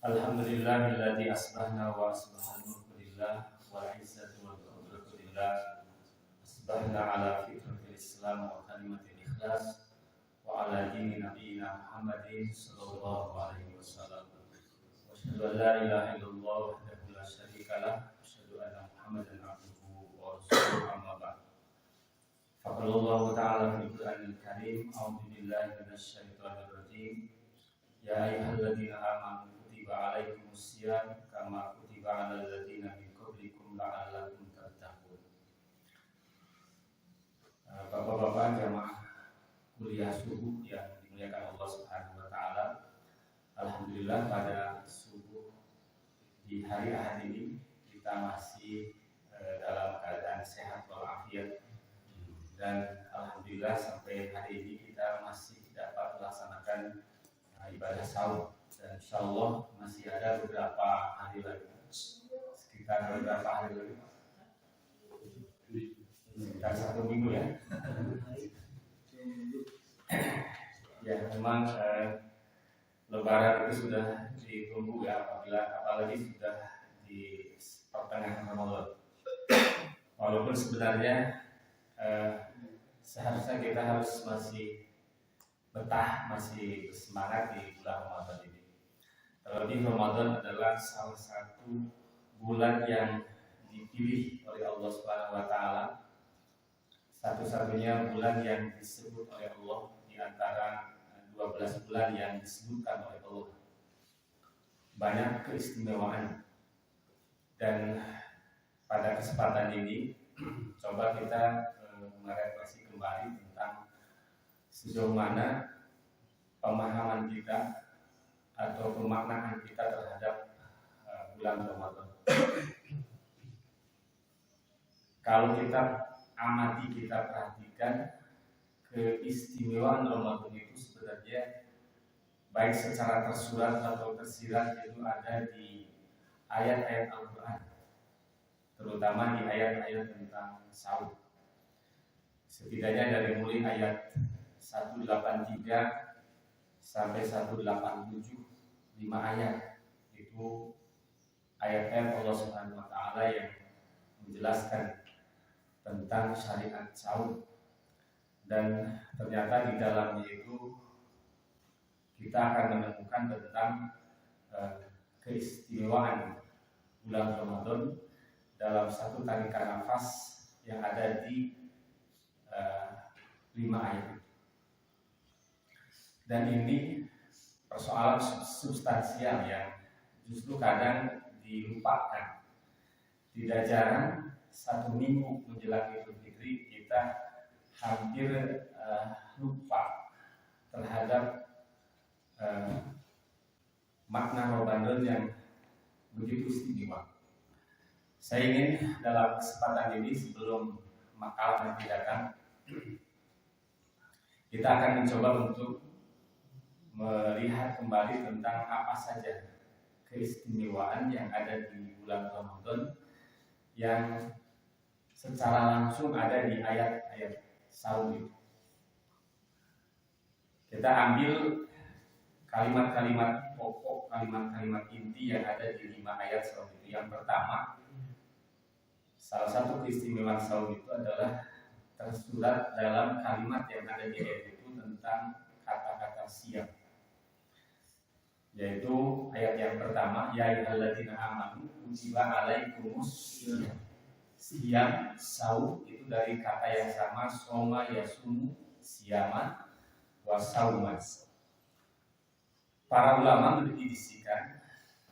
Alhamdulillahilladzi asbahna wa asbahal mulku lillah wal izzatu wal qudratu lillah. Asbahna ala fitratil Islam wa kalimatil ikhlas wa ala dini nabiyyina Muhammadin sallallahu alaihi wasallam. Wa asyhadu an la ilaha illallah wahdahu la syarika lah wa asyhadu anna Muhammadan abduhu wa rasuluhu amma ba'd. Faqala Allah ta'ala fil Qur'anil Karim, a'udzu billahi minasy syaithanir rajim. Ya ayyuhalladzina amanu kutiba alaikumusiyam kama kutiba alal ladzina min qablikum la'allakum tattaqun. Bapak-bapak jamaah kuliah subuh yang dimuliakan Allah Subhanahu wa taala. Alhamdulillah pada subuh di hari Ahad ini kita masih dalam keadaan sehat walafiat, dan alhamdulillah sampai hari ini kita masih dapat melaksanakan ibadah sahur, dan insyaallah masih ada beberapa hari lagi, sekitar beberapa hari lagi, sekitar 1 minggu ya. Ya memang Lebaran itu sudah ditunggu ya, apalagi sudah di pertengahan Ramadan. Walaupun sebenarnya seharusnya kita harus masih betah, masih semangat di bulan Ramadan ini. Terlebih Ramadan adalah salah satu bulan yang dipilih oleh Allah Subhanahu wa taala, satu-satunya bulan yang disebut oleh Allah di antara 12 bulan yang disebutkan oleh Allah. Banyak keistimewaan, dan pada kesempatan ini coba kita merefleksi kembali tentang sejauh mana pemahaman kita atau pemaknaan kita terhadap bulan Ramadan. Kalau kita amati, kita perhatikan, keistimewaan Ramadan itu sebenarnya baik secara tersurat atau tersirat itu ada di ayat-ayat Al-Quran, terutama di ayat-ayat tentang sahur. Setidaknya dari mulai ayat 183 sampai 187, 5 ayat itu ayat-ayat Allah Subhanahu wa taala yang menjelaskan tentang syariat sahur. Dan ternyata di dalamnya itu kita akan menemukan tentang keistimewaan bulan Ramadan dalam satu tarikan nafas yang ada di 5 ayat. Dan ini persoalan substansial yang justru kadang dilupakan. Tidak jarang 1 minggu menjelang Idul Fitri kita hampir lupa terhadap makna Ramadan yang begitu istimewa. Saya ingin dalam kesempatan ini, sebelum makalah nanti datang, kita akan mencoba untuk melihat kembali tentang apa saja keistimewaan yang ada di bulan Ramadan yang secara langsung ada di ayat-ayat sahur itu. Kita ambil kalimat-kalimat pokok, kalimat-kalimat inti yang ada di 5 ayat sahur itu. Yang pertama, salah satu keistimewaan sahur itu adalah tersurat dalam kalimat yang ada di ayat itu tentang kata-kata siam, yaitu ayat yang pertama, ya ayyuhalladzina amanu kutiba alaikumusiyam. Siam, sahur itu dari kata yang sama, soma yasumu siaman wa sauman. Para ulama mendefinisikan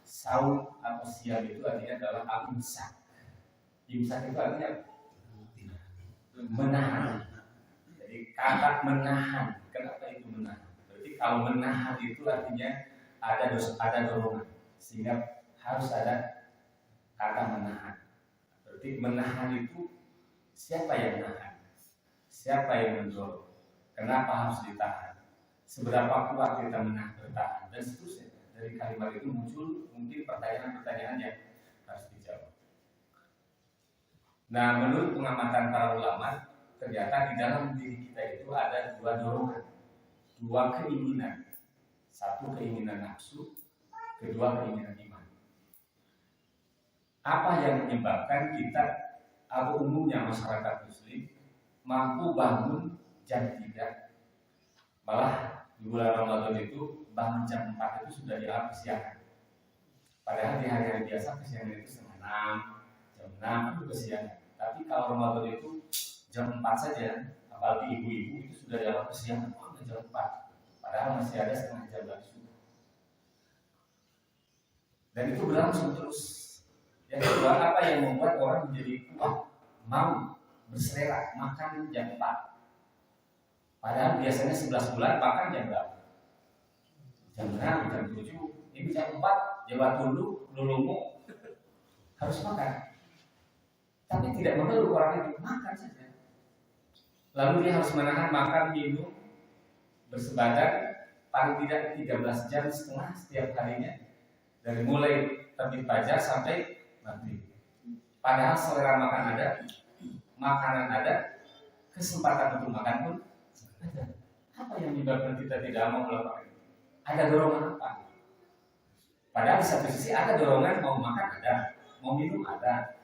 sahur atau siam itu artinya adalah al-imsak. Imsak itu artinya menahan. Jadi kata menahan, kenapa itu menahan? Berarti kalau menahan itu artinya ada dorongan, sehingga harus ada kata menahan. Berarti menahan itu siapa yang menahan? Siapa yang mendorong? Kenapa harus ditahan? Seberapa kuat kita bertahan? Dan seterusnya. Dari kalimat itu muncul mungkin pertanyaan-pertanyaan yang harus dijawab. Nah, menurut pengamatan para ulama, ternyata di dalam diri kita itu ada 2 dorongan, 2 keinginan. Satu keinginan nafsu, kedua keinginan iman. Apa yang menyebabkan kita atau umumnya masyarakat Muslim mampu bangun jam 3, malah di bulan Ramadan itu bangun jam 4 itu sudah dianggap kesiangan. Padahal di hari-hari biasa kesiangan itu setengah 6, jam 6 itu kesiangan. Tapi kalau Ramadan itu jam 4 saja, apalagi ibu-ibu itu sudah dianggap kesiangan. Oh, jam 4, padahal masih ada setengah jam lagi subuh. Dan itu berlangsung terus. Yang kedua, apa yang membuat orang menjadi kuat mau berselera makan jam 4? Padahal biasanya 11 bulan makan jam berapa? Jam 6, jam 7. Ini jam 4, jawab dulu, lulumu harus makan. Tapi tidak mengeluh orang itu, makan saja. Lalu dia harus menahan makan, minum, bersebadan paling tidak 13 jam setengah setiap harinya, dari mulai terbit fajar sampai maghrib. Padahal selera makan ada, makanan ada, kesempatan untuk makan pun ada. Apa yang menyebabkan kita tidak mau melakukan itu? Ada dorongan apa? Padahal di satu sisi ada dorongan mau makan ada, mau minum ada.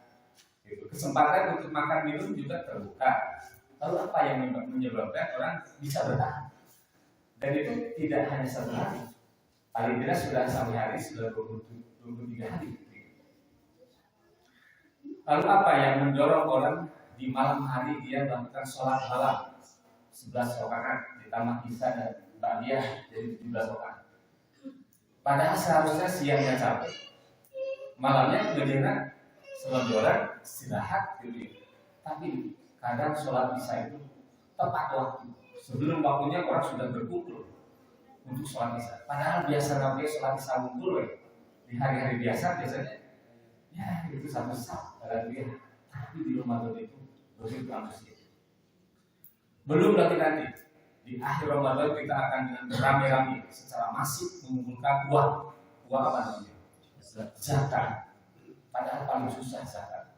Kesempatan untuk makan minum juga terbuka. Lalu apa yang menyebabkan orang bisa bertahan? Dan itu tidak hanya satu hari, paling tidak sudah satu hari, sudah 23 hari. Lalu apa yang mendorong orang di malam hari dia melakukan sholat malam 11 rakaat ditambah isya dan ba'diyah jadi 17 rakaat. Padahal seharusnya siangnya capek, malamnya kemudian selonjoran istirahat gitu. Tapi kadang sholat isya itu tepat waktu, sebelum waktunya orang sudah berkumpul untuk sholat isya. Padahal biasa namanya sholat isya ngumpul di hari-hari biasanya ya itu satu sah dalam dia. Tapi di Ramadan itu begitu antusias. Belum lagi nanti di akhir Ramadan kita akan dengan beramai-ramai secara masif mengumpulkan uang apa namanya? Zakat. Padahal paling susah zakat.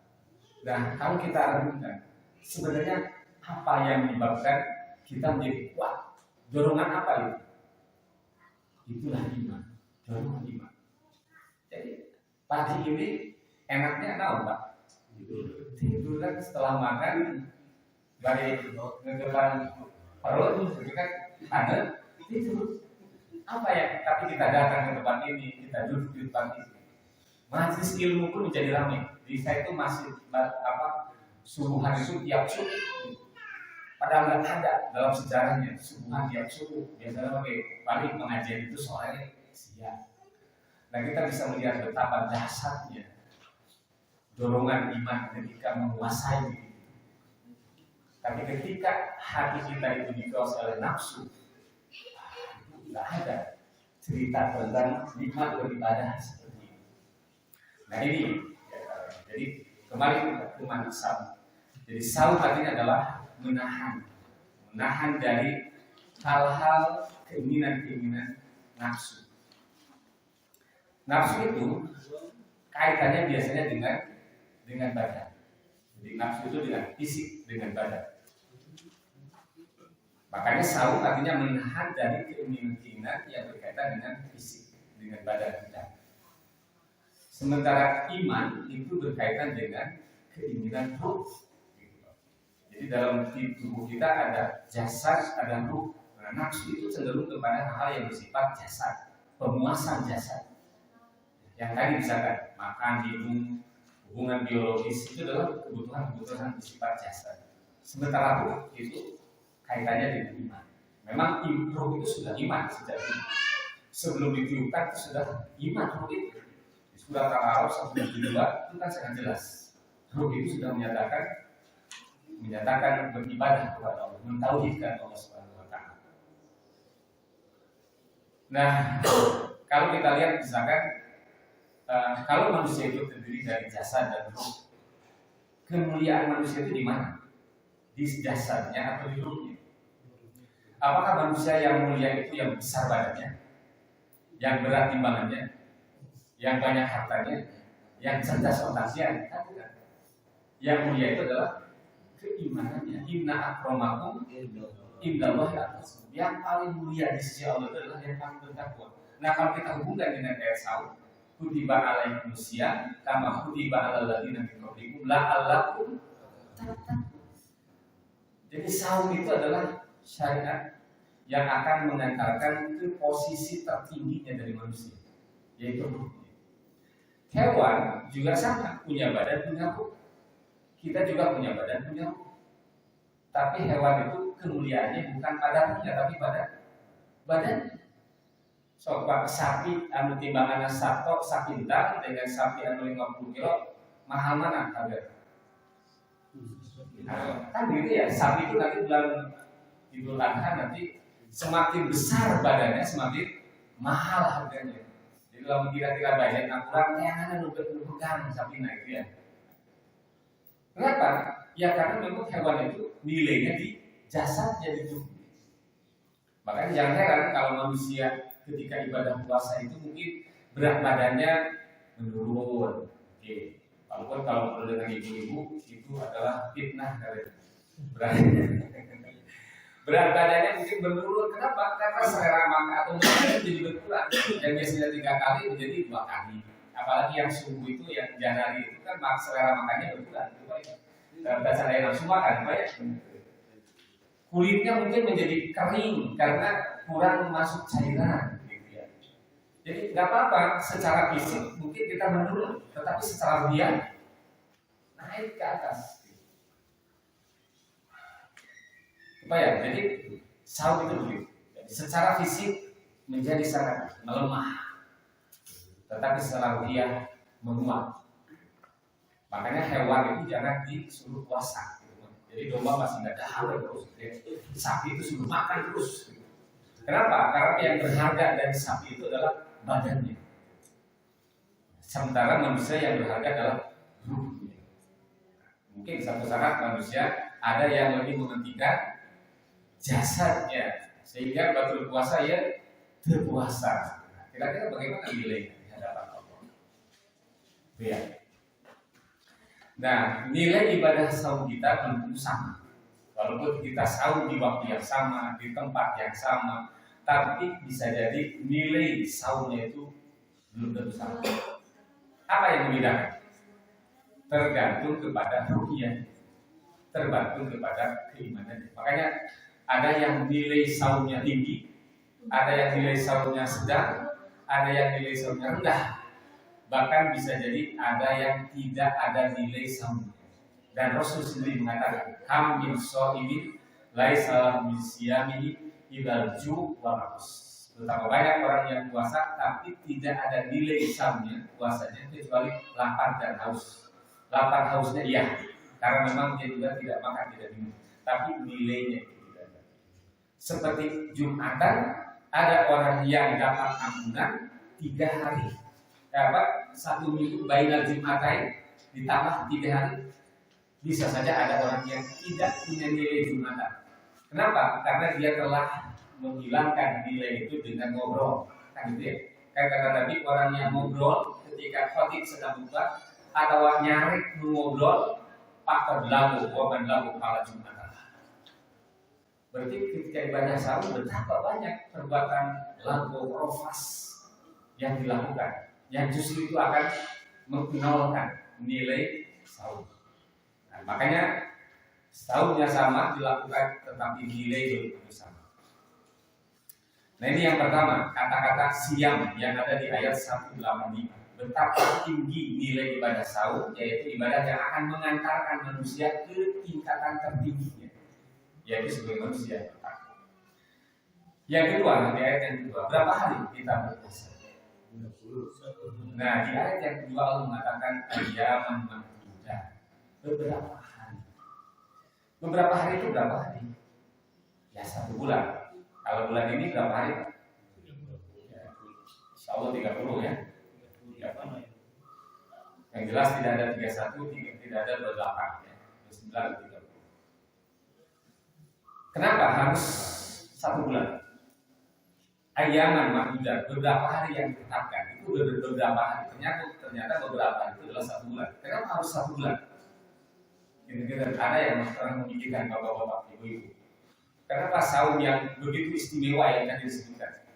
Nah, kalau kita renungkan sebenarnya apa yang menyebabkan kita menjadi kuat? Dorongan apa itu? Itulah iman. Dorongan iman. Jadi pagi ini enaknya tahu Pak? Tidur kan setelah makan dari ngegelan perut itu kan ada tidur. Apa ya? Tapi kita datang ke tempat ini, kita duduk di tempat ini. Majelis ilmu pun menjadi ramai. Di saya itu masih subuhan itu tiap subuh. Padahal nggak ada dalam sejarahnya subuhan tiap subuh. Biasanya paling pengajian itu sore siang. Nah kita bisa melihat betapa dahsyatnya dorongan iman ketika menguasai diri. Tapi ketika hati kita itu dikuasai oleh nafsu, itu tidak ada cerita tentang nikmat beribadah seperti ini. Nah ini, jadi kembali ke makna saum. Jadi saum artinya adalah menahan dari hal-hal keinginan nafsu. Nafsu itu kaitannya biasanya dengan badan. Jadi nafsu itu dengan fisik, dengan badan. Makanya saum artinya menahan dari keinginan yang berkaitan dengan fisik, dengan badan kita. Sementara iman itu berkaitan dengan keinginan ruh. Jadi dalam tubuh kita ada jasad, ada ruh. Nah, nafsu itu cenderung kepada hal yang bersifat jasad, pemuasan jasad. Yang tadi misalkan makan, minum, hubungan biologis itu adalah kebutuhan bersifat jasad. Sementara ruh itu kaitannya dengan iman. Memang ruh itu sudah iman sejak dulu. Sebelum ditiupkan itu sudah iman ruh itu. Di surat Al-A'raf 172 itu kan sangat jelas. Ruh itu sudah menyatakan beribadah kepada Allah, mentauhidkan Allah Subhanahu wa taala. Nah, kalau kita lihat misalkan kalau manusia itu terdiri dari jasad dan ruh, kemuliaan manusia itu di mana? Di jasadnya atau di ruhnya? Apakah manusia yang mulia itu yang besar badannya, yang berat timbangannya, yang banyak hartanya, yang cerdas otaknya? Bukan. Yang mulia itu adalah keimanannya. Inna akramakum indallahi atqakum. Yang paling mulia di sisi Allah itu adalah yang paling bertakwa. Nah, kalau kita hubungkan dengan ayat saum, kutiba alaikumusiyam kama kutiba alal ladzina min qablikum la'allakum tattaqun. Jadi saum itu adalah syariat yang akan mengantarkan ke posisi tertingginya dari manusia, yaitu ruh. Hewan juga sama, punya badan, punya ruh. Kita juga punya badan, punya ruh. Tapi hewan itu kemuliaannya bukan pada ruhnya, tapi pada badan. So, sapi anu timbangan satu sapintar dengan sapi anu 50 kilo, mahal mana harga? Nah, kan gitu ya, sapi itu nanti bulan Idul Adha nanti semakin besar badannya semakin mahal harganya. Jadi kalau kira-kira banyak akurat yang ada pegang sapi naik ya. Kenapa? Ya karena memang hewan itu nilainya di jasadnya di tubuh. Makanya jangan heran kalau manusia ketika ibadah puasa itu mungkin berat badannya menurun. Oke. Walaupun kalau perlu dengan ibu-ibu itu adalah fitnah dari berat badannya mungkin menurun. Kenapa? Karena selera makan atau makan jadi berkurang. Yang biasanya 3 kali menjadi 2 kali. Apalagi yang subuh itu yang jahari itu kan selera makannya berkurang. Dan saya langsung makan, ya. Kulitnya mungkin menjadi kering karena kurang masuk cairan. Jadi nggak apa-apa secara fisik mungkin kita menurun, tetapi secara rupiah naik ke atas. Apa ya? Jadi saum itu begitu. Jadi secara fisik menjadi sangat melemah, tetapi secara rupiah menguat. Makanya hewan itu jangan disuruh puasa. Jadi domba masih nggak ada terus. Sapi itu suruh makan terus. Kenapa? Karena yang berharga dari sapi itu adalah badannya. Sementara manusia yang berharga adalah ruhnya. Mungkin satu saat manusia ada yang lebih mementingkan jasadnya, sehingga batul puasa ya berpuasa. Kira-kira bagaimana nilainya di hadapan Allah? Ya. Nah, nilai ibadah saum kita belum sama. Walaupun kita saum di waktu yang sama, di tempat yang sama, tapi bisa jadi nilai saumnya itu belum tentu sama. Apa yang membedakan? Tergantung kepada ruhnya, tergantung kepada keimanan. Makanya ada yang nilai saumnya tinggi, ada yang nilai saumnya sedang, ada yang nilai saumnya rendah. Bahkan bisa jadi ada yang tidak ada nilai saumnya. Dan Rasul sendiri mengatakan, "Kam min shaimin laisa min siyamihi idal ju wa naqs." Betapa banyak orang yang puasa tapi tidak ada nilai saumnya puasanya kecuali lapar dan haus. Lapar hausnya iya, karena memang dia juga tidak makan tidak minum, tapi nilainya itu tidak ada. Seperti Jumatan, ada orang yang dapat ampunan 3 hari. Dapat 1 minggu bainal Jumatain ditambah 3 hari. Bisa saja ada orang yang tidak punya nilai Jumatan. Kenapa? Karena dia telah menghilangkan nilai itu dengan ngobrol. Kan gitu ya. Kata Nabi, orang yang ngobrol ketika khotib sedang buka atau nyarik mengobrol, pakar lagu, waban lagu kala Jumatan. Berarti ketika ibadah saum betapa banyak perbuatan lagu rofas yang dilakukan, yang justru itu akan menolkan nilai saum. Nah, makanya saumnya sama dilakukan, tetapi nilai belum sama. Nah ini yang pertama, kata-kata siam yang ada di ayat 185. Betapa tinggi nilai ibadah saum, yaitu ibadah yang akan mengantarkan manusia ke tingkatan tertingginya, yaitu sebagai manusia. Yang kedua, di ayat yang kedua, berapa hari kita berpuasa? Nah di ayat yang kedua Allah mengatakan ayyaman ma'dudat, beberapa hari. Beberapa hari itu berapa hari? Ya 1 bulan. Kalau bulan ini berapa hari? Insya Allah 30 ya. Yang jelas tidak ada 31, tidak ada 28 ya. 29, 30. Kenapa harus 1 bulan? Ayyaman ma'dudat, beberapa hari yang ditetapkan. Itu beberapa hari. Ternyata beberapa hari itu adalah 1 bulan. Kenapa harus 1 bulan? Kira-kira ada yang orang memikirkan bapak-bapak, ibu-ibu. Kenapa saum yang begitu istimewa yang tadi disebutkan?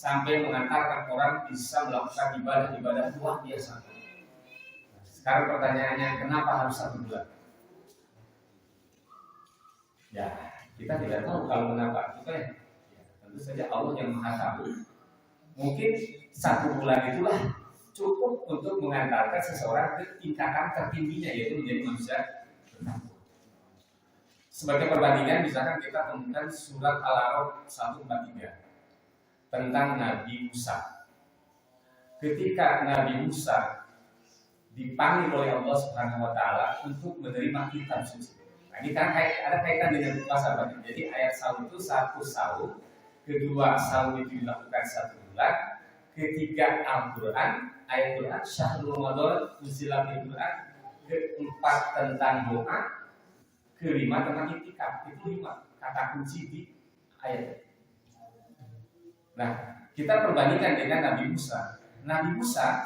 sampai mengantarkan orang bisa melakukan ibadah-ibadah luar biasa. Sekarang pertanyaannya, kenapa harus 1 bulan? Ya, kita tidak tahu kalau mengapa. Ya, tentu saja Allah yang Maha Tahu. Mungkin 1 bulan itulah cukup untuk mengantarkan seseorang ke tingkatan tertingginya, yaitu menjadi manusia bertakwa. Sebagai perbandingan, misalkan kita temukan surat Al-A'raf 143 tentang Nabi Musa. Ketika Nabi Musa dipanggil oleh Allah Subhanahu wa taala untuk menerima kitab suci. Nah, ini kan ada kaitan dengan puasa. Jadi ayat saum itu 1 saum, kedua saum itu dilakukan 1 bulan, ketiga Al-Quran, ayat Quran syahrul Ramadan unzila fil Quran, keempat tentang doa, kelima tentang itikaf. Itu 5 kata kunci di ayat. Nah, kita perbandingkan dengan Nabi Musa. Nabi Musa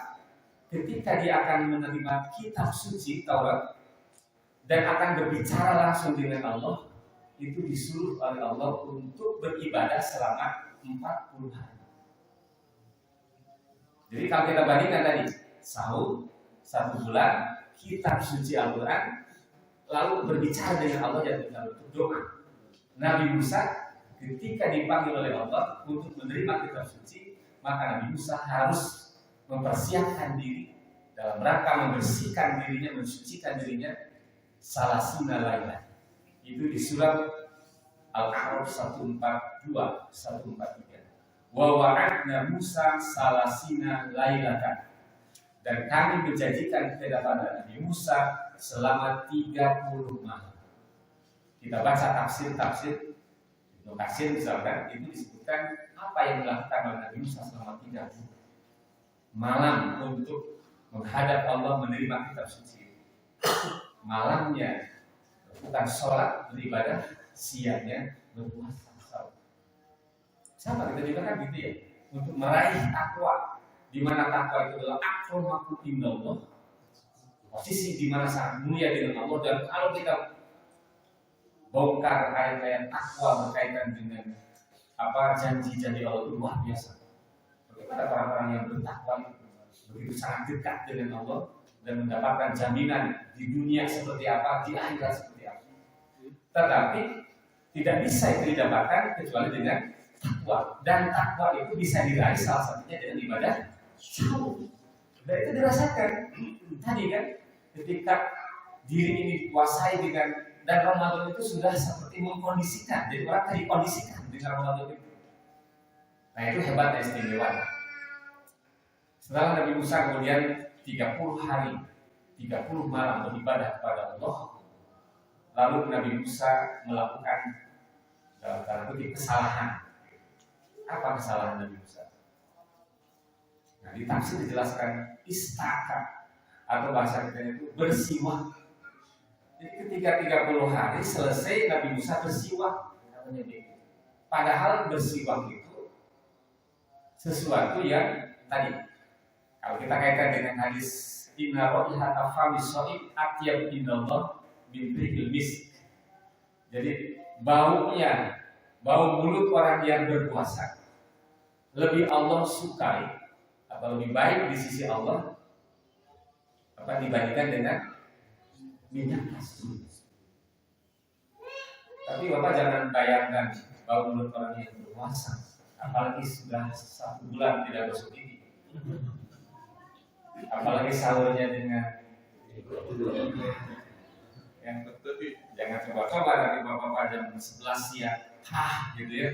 ketika dia akan menerima kitab suci Taurat dan akan berbicara langsung dengan Allah, itu disuruh oleh Allah untuk beribadah selama 40 hari. Jadi kalau kita bandingkan tadi, sahur 1 bulan, kitab suci Al-Quran, lalu berbicara dengan Allah dan berdoa. Nabi Musa ketika dipanggil oleh Allah untuk menerima kitab suci, maka Nabi Musa harus mempersiapkan diri dalam rangka membersihkan dirinya, mensucikan dirinya salasina laila. Itu di surat Al-A'raf 142, 143. Wa wa'adna Musa salasina lailatan. Dan kami menjanjikan kepada Nabi Musa selama 30 malam. Kita baca tafsir-tafsir Ibnu Katsir misalkan, itu disebutkan apa yang dilakukan oleh Nabi Musa selama 30 malam untuk menghadap Allah menerima kitab suci. Malamnya bukan sholat beribadah, siangnya berpuasa. Sama kita juga kan gitu ya, untuk meraih takwa, di mana takwa itu adalah akramakum indallah, posisi di mana sangat mulia dengan Allah. Dan kalau kita bongkar ayat-ayat takwa berkaitan dengan janji-janji Allah itu luar biasa. Bagaimana orang-orang yang bertakwa begitu sangat dekat dengan Allah dan mendapatkan jaminan di dunia seperti apa, di akhirat seperti apa. Tetapi tidak bisa itu didapatkan kecuali dengan takwa. Dan takwa itu bisa diraih salah satunya dengan ibadah saum. Dan itu dirasakan tadi kan, ketika diri ini dikuasai dengan, dan Ramadan itu sudah seperti mengkondisikan. Jadi orang tadi kondisikan dengan Ramadan itu. Nah itu hebatnya, istimewa. Setelah Nabi Musa kemudian 30 hari, 30 malam beribadah kepada Allah, lalu Nabi Musa melakukan dalam tanda kutip kesalahan. Apa kesalahan Nabi Musa? Nah, di tafsir dijelaskan istaka, atau bahasa kita itu bersiwak. Jadi ketika 30 hari selesai Nabi Musa bersiwak. Padahal bersiwak itu sesuatu yang tadi, kalau kita kaitkan dengan hadis inna raihata famis shaim atyab indallah min rihil misk. Jadi bau mulut orang yang berpuasa lebih Allah sukai atau lebih baik di sisi Allah dibandingkan dengan minyak kasih. Tapi Bapak jangan bayangkan bau mulut orang yang berpuasa, apalagi sudah 1 bulan tidak gosok gigi, apalagi sahurnya dengan yang jangan coba-coba nanti Bapak jam 11 siang, gitu ya.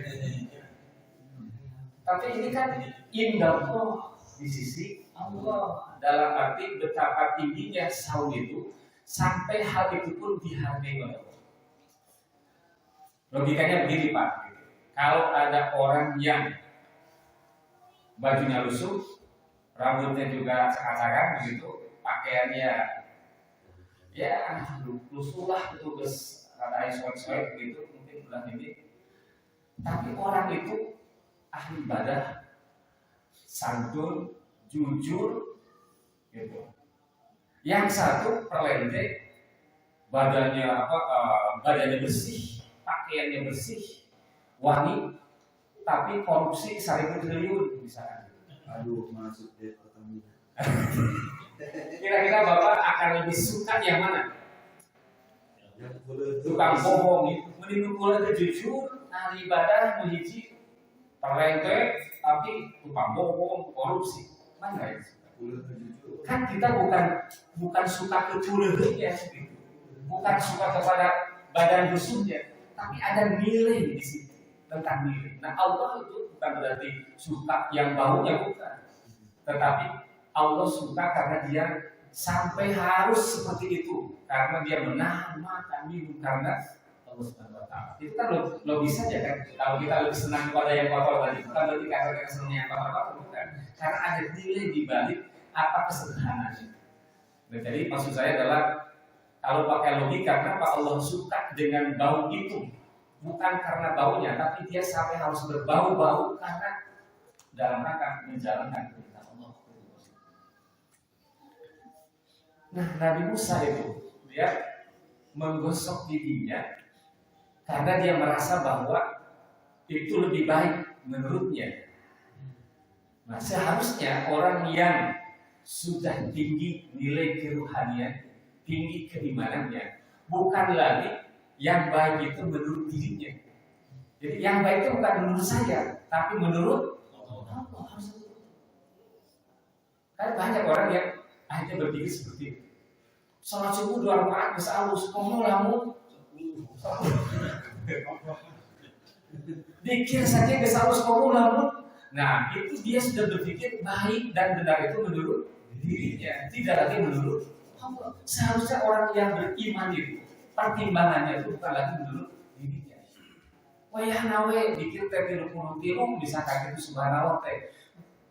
Tapi ini kan indah di sisi Allah, dalam arti betapa tingginya saum itu sampai hal itu pun dihargai oleh Allah. Logikanya begini Pak, kalau ada orang yang bajunya lusuh, rambutnya juga cakar-cakar begitu, pakaiannya ya lusuh lah, itu terus katanya soek-soek begitu, mungkin bilang ini. Tapi orang itu ahli ibadah, santun, jujur, gitu. Yang satu perlendek, badannya bersih, pakaiannya bersih, wangi, tapi korupsi 1.000 triliun misalkan. Aduh, masuk deh Pertamina. Kira-kira Bapak akan lebih suka yang mana? Tukang bohong, mending boleh jujur, ahli ibadah, menghiji, terlempet, tapi tukang bohong, korupsi. Mana ya? Kan kita bukan suka keculeuhnya, bukan suka kepada badan dusunnya, tapi ada nilai di situ tentang nilai. Nah, Allah itu bukan berarti suka yang baunya, bukan, tetapi Allah suka karena dia sampai harus seperti itu, karena dia menahan makan minum karena Allah Subhanahu wa Ta'ala. Itu kan logis saja kan. Kalau kita lebih senang kepada yang kotor tadi, bukan berarti karena kita senang yang kotor, bukan. Karena ada nilai di balik apa kesederhanaannya. Nah, jadi maksud saya adalah kalau pakai logika, kenapa Allah suka dengan bau itu? Bukan karena baunya, tapi dia sampai harus berbau-bau karena dalam rangka menjalankan perintah Allah. Nah, Nabi Musa itu dia menggosok giginya karena dia merasa bahwa itu lebih baik menurutnya. Nah, seharusnya orang yang sudah tinggi nilai keruhanian, tinggi keimanannya, bukan lagi yang baik itu menurut dirinya. Jadi yang baik itu bukan menurut saya, tapi menurut Allah. Kan banyak orang yang akhirnya berpikir seperti itu. Salat subuh 2 rakaat geus alus, komo lamun dikir saja geus alus komo lamun. Nah, itu dia sudah berpikir baik dan benar itu menurut dirinya, tidak lagi menurut Allah. Seharusnya orang yang beriman itu pertimbangannya itu bukan lagi menurut dirinya. Wayah nawe dikir teh 30 bisa kayak itu subhanallah teh.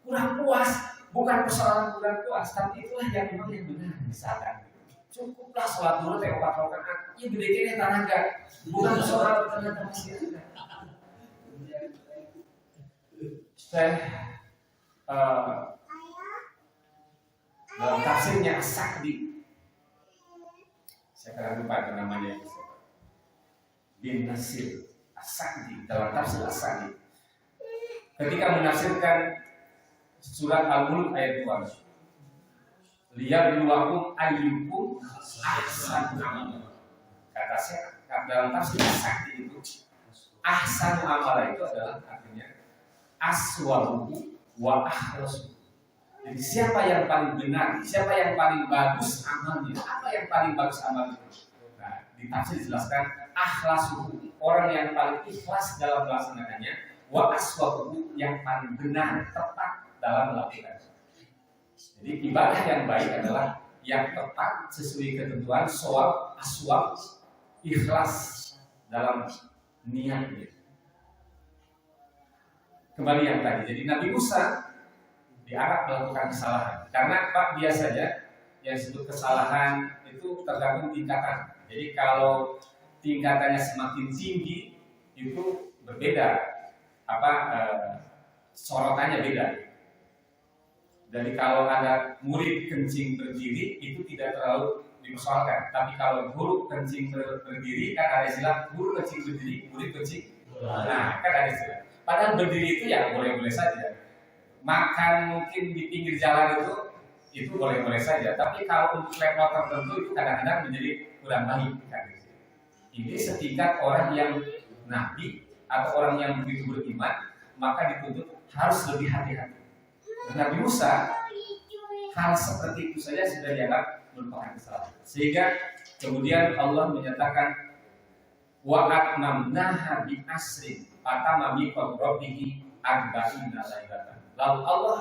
Kurang puas, bukan persoalan kurang puas, tapi itulah yang memang yang benar misalkan. Cukuplah sholat dulu teh 4 rakaat. Ieu gede kene tanaga. Bukan soal ternyata masih ada. Dalam tafsirnya As-Sa'di, saya kadang lupa itu namanya, bin Nasir As-Sa'di, dalam tafsir As-Sa'di ketika menafsirkan surat Al-Mulk ayat 2, liyabluwakum ayyukum ahsanu amala. Kata saya dalam tafsir As-Sa'di itu ahsanu amala itu adalah artinya aswabuhu wa akhlasu. Jadi siapa yang paling benar, siapa yang paling bagus amalnya, apa yang paling bagus amalnya? Nah, di tafsir dijelaskan akhlasuhu, orang yang paling ikhlas dalam melaksanakannya, wa aswabuhu, yang paling benar, tepat dalam melakukannya. Jadi ibadah yang baik adalah yang tepat sesuai ketentuan, shawab, aswab, ikhlas dalam niatnya. Kembali yang tadi, jadi Nabi Musa dianggap melakukan kesalahan. Karena Pak biasanya yang disebut kesalahan itu tergantung tingkatan. Jadi kalau tingkatannya semakin tinggi itu berbeda, sorotannya beda. Jadi kalau ada murid kencing berdiri itu tidak terlalu dipersoalkan. Tapi kalau guru kencing berdiri kan ada istilah guru kencing berdiri, murid kencing. Nah, kan ada istilah. Padahal berdiri itu ya boleh-boleh saja. Makan mungkin di pinggir jalan itu boleh-boleh saja. Tapi kalau untuk level tertentu itu kadang-kadang menjadi kurang baik. Kan? Ini setingkat orang yang nabi atau orang yang begitu beriman, maka dituntut harus lebih hati-hati. Nabi Musa hal seperti itu saja sudah dianggap merupakan kesalahan. Sehingga kemudian Allah menyatakan wa'atmamnaha bi asrin atama miqat rabbih arba'ina lailatan. Lalu Allah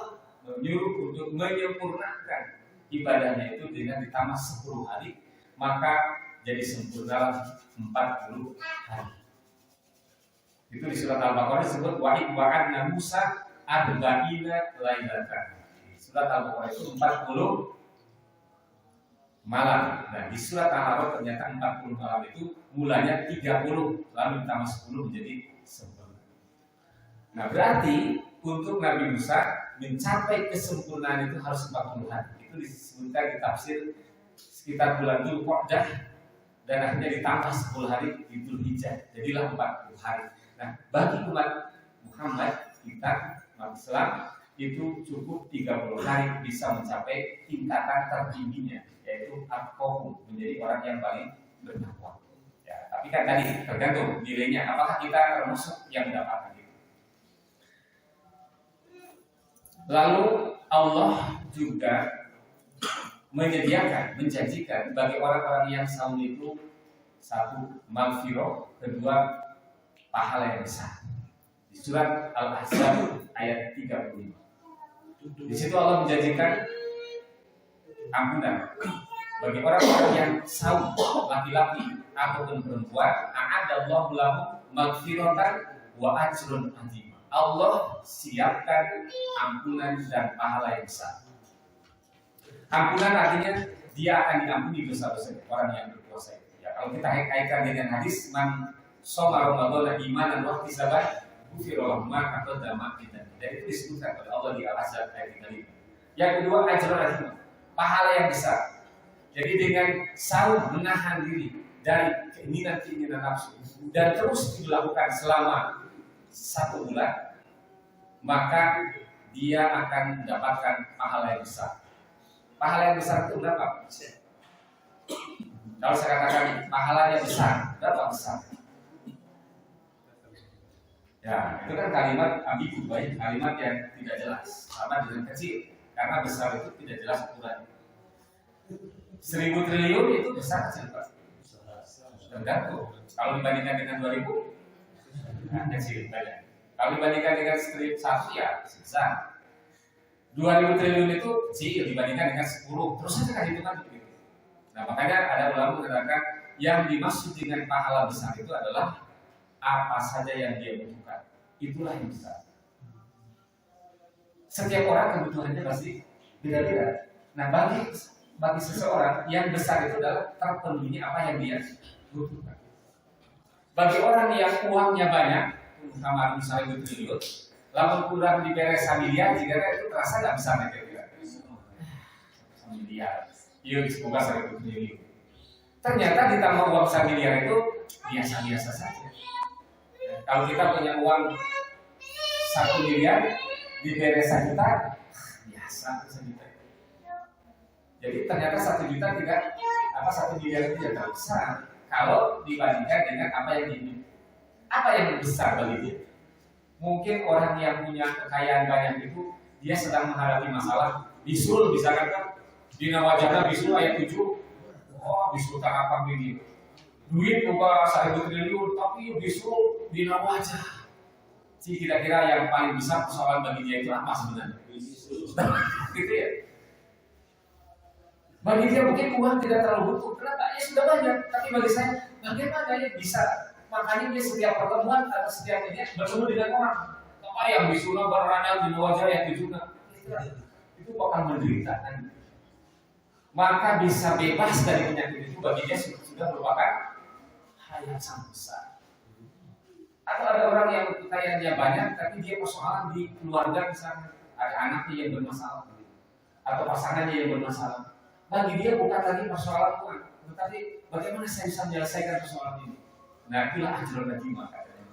menyuruh untuk menyempurnakan ibadahnya itu dengan ditambah 10 hari, maka jadi sempurna 40 hari. Itu di surat Al-Baqarah disebut wa'adna Musa arba'ina lailatan. Surat Al-Baqarah itu 40 malam. Nah, di surat Al-A'raf ternyata 40 malam itu mulanya 30, lalu ditambah 10 menjadi sempurna. Nah, berarti untuk Nabi Musa mencapai kesempurnaan itu harus 40 hari. Itu disebutkan di tafsir sekitar bulan Dzulqa'dah dan akhirnya ditambah 10 hari di Dzulhijjah. Jadilah 40 hari. Nah, bagi umat Muhammad, kita umat Islam itu cukup 30 hari bisa mencapai tingkatan tertingginya, yaitu at-taqwa, menjadi orang yang paling bertakwa. Ya, tapi kan tadi tergantung nilainya, apakah kita termasuk yang mendapatkan itu. Lalu Allah juga menyediakan, menjanjikan bagi orang-orang yang saum itu satu, maghfirah, kedua, pahala yang besar. Di surat Al-Ahzab ayat 35. Di situ Allah menjanjikan ampunan bagi orang-orang yang saum, laki-laki ataupun perempuan. A'adallahu lahum maghfiratan wa ajrun 'azim. Allah siapkan ampunan dan pahala yang besar. Ampunan artinya dia akan diampuni dosa-dosa orang yang berpuasa itu. Ya, kalau kita kaitkan dengan hadis man shoma Ramadan imanan wa ihtisaban ghufira lahu ma taqaddama min dhanbi. Dan itu disebutkan oleh Allah di Al-Ahzab ayat 35. Yang kedua, ajrun 'azim, pahala yang besar. Jadi dengan saum menahan diri dari keinginan-keinginan nafsu dan terus dilakukan selama 1 bulan, maka dia akan mendapatkan pahala yang besar. Pahala yang besar itu berapa? Kalau saya katakan pahalanya besar, berapa besar? Ya, itu kan kalimat ambigu, kalimat yang tidak jelas, sama dengan kecil, karena besar itu tidak jelas ukurannya. 1.000 triliun itu besar kecil, Pak? Tergantung. Kalau dibandingkan dengan 2.000, kecil banyak. Kalau dibandingkan dengan 1 ya besar. 2.000 triliun itu kecil dibandingkan dengan 10. Terus saja kan hitungan begitu. Nah, makanya ada ulama mengatakan yang dimaksud dengan pahala besar itu adalah apa saja yang dia butuhkan. Itulah yang besar. Setiap orang kebutuhannya pasti beda-beda. Nah, bagi seseorang yang besar itu adalah terpenuhinya apa yang dia butuhkan. Bagi orang yang uangnya banyak, sama misalnya 1 triliun, lalu kurang diberes miliar, jika itu terasa nggak besar ya kira-kira. Miliar, iya semoga 1 triliun. Ternyata ditambah uang 1 miliar itu biasa-biasa saja. Kalau kita punya uang 1 miliar, diberes 1 juta, biasa 1 juta. Jadi ternyata 1 juta tidak, 1 miliar itu tidak besar kalau dibandingkan dengan apa yang ini. Apa yang besar bagi dia? Mungkin orang yang punya kekayaan banyak itu dia sedang menghadapi masalah bisul, misalkan kan di Nawajana bisul ayat 7. Oh, bisul tak apa begini. Duit buka 1.000 triliun tapi bisul di Nawajah. Si kira-kira yang paling besar persoalan bagi dia itu apa sebenarnya? Gitu ya. Bagi dia mungkin uang tidak terlalu butuh. Kenapa? Ya sudah banyak. Tapi bagi saya, bagaimana ya bisa? Makanya dia setiap pertemuan atau setiap ini bertemu dengan orang. Apa yang bisulnya berada di wajah yang juga itu akan menderita kan? Maka bisa bebas dari penyakit itu bagi dia sudah merupakan hal yang sangat besar. Atau ada orang yang kekayaannya banyak tapi dia persoalan di keluarga, misalnya ada anaknya yang bermasalah atau pasangannya yang bermasalah. Bagi dia bukan lagi persoalan uang, tetapi bagaimana saya bisa menyelesaikan persoalan ini. Nah, itulah ajrun nadimah katanya.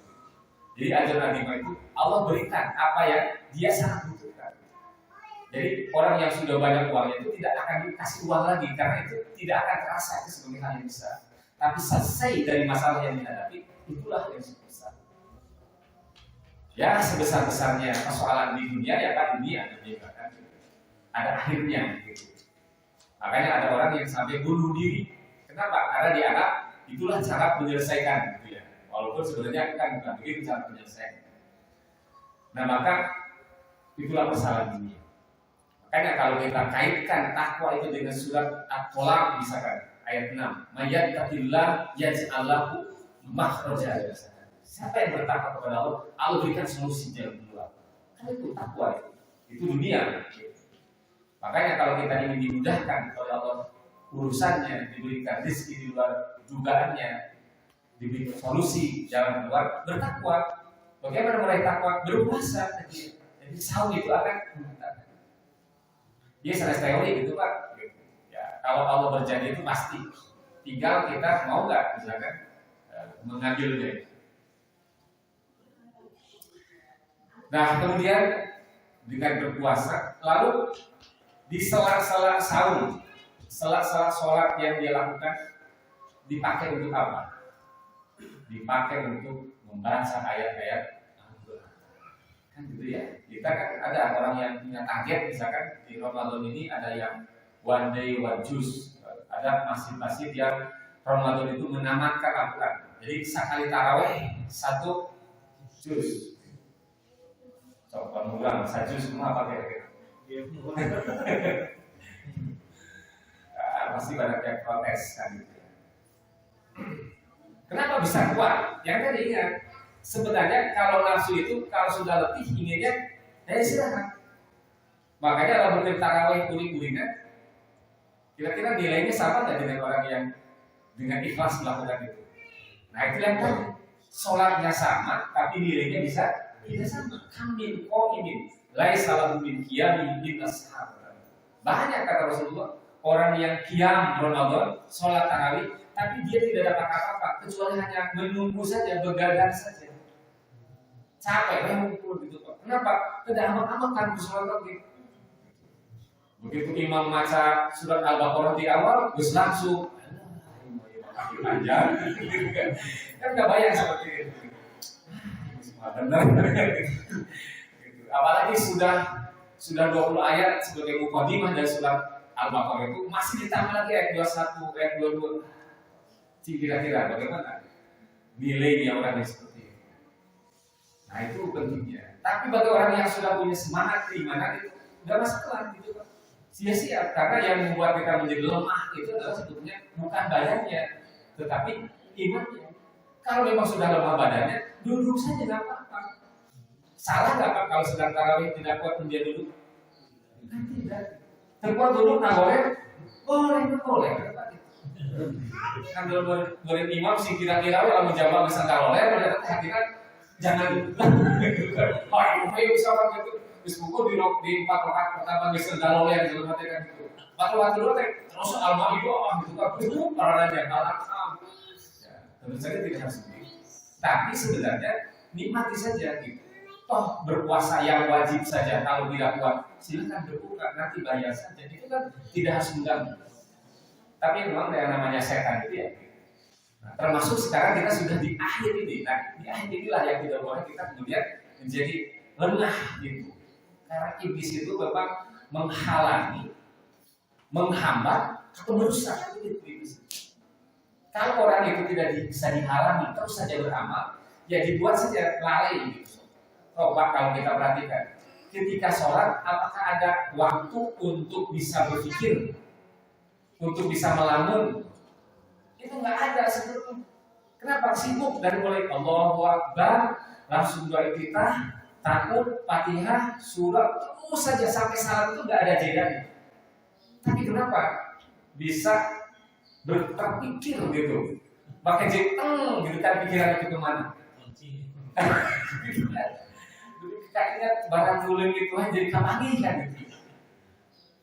Jadi ajrun nadimah itu Allah berikan apa yang dia sangat butuhkan. Jadi orang yang sudah banyak uangnya itu tidak akan dikasih uang lagi karena itu tidak akan terasa itu sebagai hal yang besar. Tapi selesai dari masalah yang dihadapi, itulah yang besar. Ya, sebesar-besarnya persoalan di dunia ya kan dunia, kan ada akhirnya. Gitu. Makanya ada orang yang sampai bunuh diri. Kenapa? Karena dianggap itulah cara menyelesaikan, gitu ya. Walaupun sebenarnya kan bukan begitu cara menyelesaikan. Nah, maka itulah persoalan dunia. Makanya kalau kita kaitkan takwa itu dengan surat At-Tolak misalkan ayat 6, "Mayyataqillah yaj'al lahu makhraja." Siapa yang bertakwa kepada Allah, Allah berikan solusi jalan keluar. Kan itu takwa itu dunia. Makanya kalau kita ingin dimudahkan oleh Allah urusannya, diberikan rezeki di luar dugaannya, diberikan solusi jalan keluar, bertakwa. Bagaimana meraih takwa? Berpuasa. Jadi saum itu akan memudahkan. Dia salah teori gitu Pak. Ya, kalau Allah berjanji itu pasti. Tinggal kita mau nggak, misalkan mengambilnya. Nah, kemudian dengan berpuasa, lalu di sela-sela saum, sela-sela sholat yang dia lakukan dipakai untuk apa? Dipakai untuk membaca ayat-ayat Al-Quran. Kan gitu ya. Kita kan ada orang yang punya target, misalkan di Ramadan ini ada yang one day one juz, ada masjid-masjid yang Ramadan itu menamatkan Al-Quran. Jadi sekali tarawih satu juz. Coba ulang, satu juz semua apa kira-kira? Pasti banyak yang protes kan gitu. Kenapa bisa kuat? Yang tadi ingat, sebenarnya kalau nafsu itu kalau sudah letih inginnya, ya istirahat. Makanya kalau mungkin tarawih kuling-kulingan, kira-kira nilainya sama nggak dengan orang yang dengan ikhlas melakukan itu? Nah itu yang tadi, sholatnya sama, tapi nilainya bisa tidak sama. Kamil qaimin, laisa lahu min qiyami illa sahab. Banyak kata Rasulullah, orang yang qiyam Ramadan, sholat tarawih, tapi dia tidak dapat apa-apa kecuali hanya menunggu saja, begadang saja. Capek, mengumpul gitu Pak. Kenapa? Tidak amak-amakan sholat tarawih. Begitu imam baca surat Al-Baqarah di awal, terus langsung panjang, kan nggak bayang seperti itu. Benar. Apalagi sudah 20 ayat sebagai mukadimah dari surat Al-Baqarah itu masih ditambah lagi ayat 21, ayat 22. Kira-kira bagaimana nilainya orang yang seperti itu? Nah itu pentingnya. Tapi bagi orang yang sudah punya semangat keimanan itu nggak masalah gitu Pak. Sia-sia karena yang membuat kita menjadi lemah itu adalah sebetulnya bukan badannya, tetapi imannya. Kalau memang sudah lemah badannya, duduk saja nggak apa-apa. Salah nggak Pak kalau sedang tarawih tidak kuat dia duduk? Kan tidak. Terkuat duduk nggak boleh? Boleh. Kan murid imam sih kira-kira kalau menjawab bisa nggak boleh, ternyata hatinya jangan duduk. Oh itu bisa gitu. Terus buku di 4 rakaat pertama bisa nggak boleh gitu kan gitu. Waktu dulu terus al-maidah gitu kan itu para raja kalah. Tentu saja tidak harus begitu. Tapi sebenarnya nikmati saja gitu. Toh berpuasa yang wajib saja, kalau tidak kuat silakan berbuka, nanti bayar saja. Itu kan tidak harus mengganggu. Tapi memang yang namanya setan itu ya. Nah, termasuk sekarang kita sudah di akhir ini. Nah, di akhir inilah yang tidak boleh kita kemudian menjadi lengah gitu. Karena iblis itu memang menghalangi, menghambat atau merusak itu iblis. Kalau orang itu tidak bisa dihalangi terus saja beramal, ya dibuat saja lalai gitu. Coba kalau kita perhatikan, ketika sholat, apakah ada waktu untuk bisa berpikir, untuk bisa melamun? Itu nggak ada sebetulnya. Kenapa? Sibuk dari mulai Allahu Akbar, langsung doa kita, takut, Fatihah, surat, terus saja sampai salat itu nggak ada jedanya. Tapi kenapa? Bisa berpikir gitu, pakai jepang gitu kan pikiran itu kemana? Kayaknya barang tulen itu aja jadi kapangi kan gitu.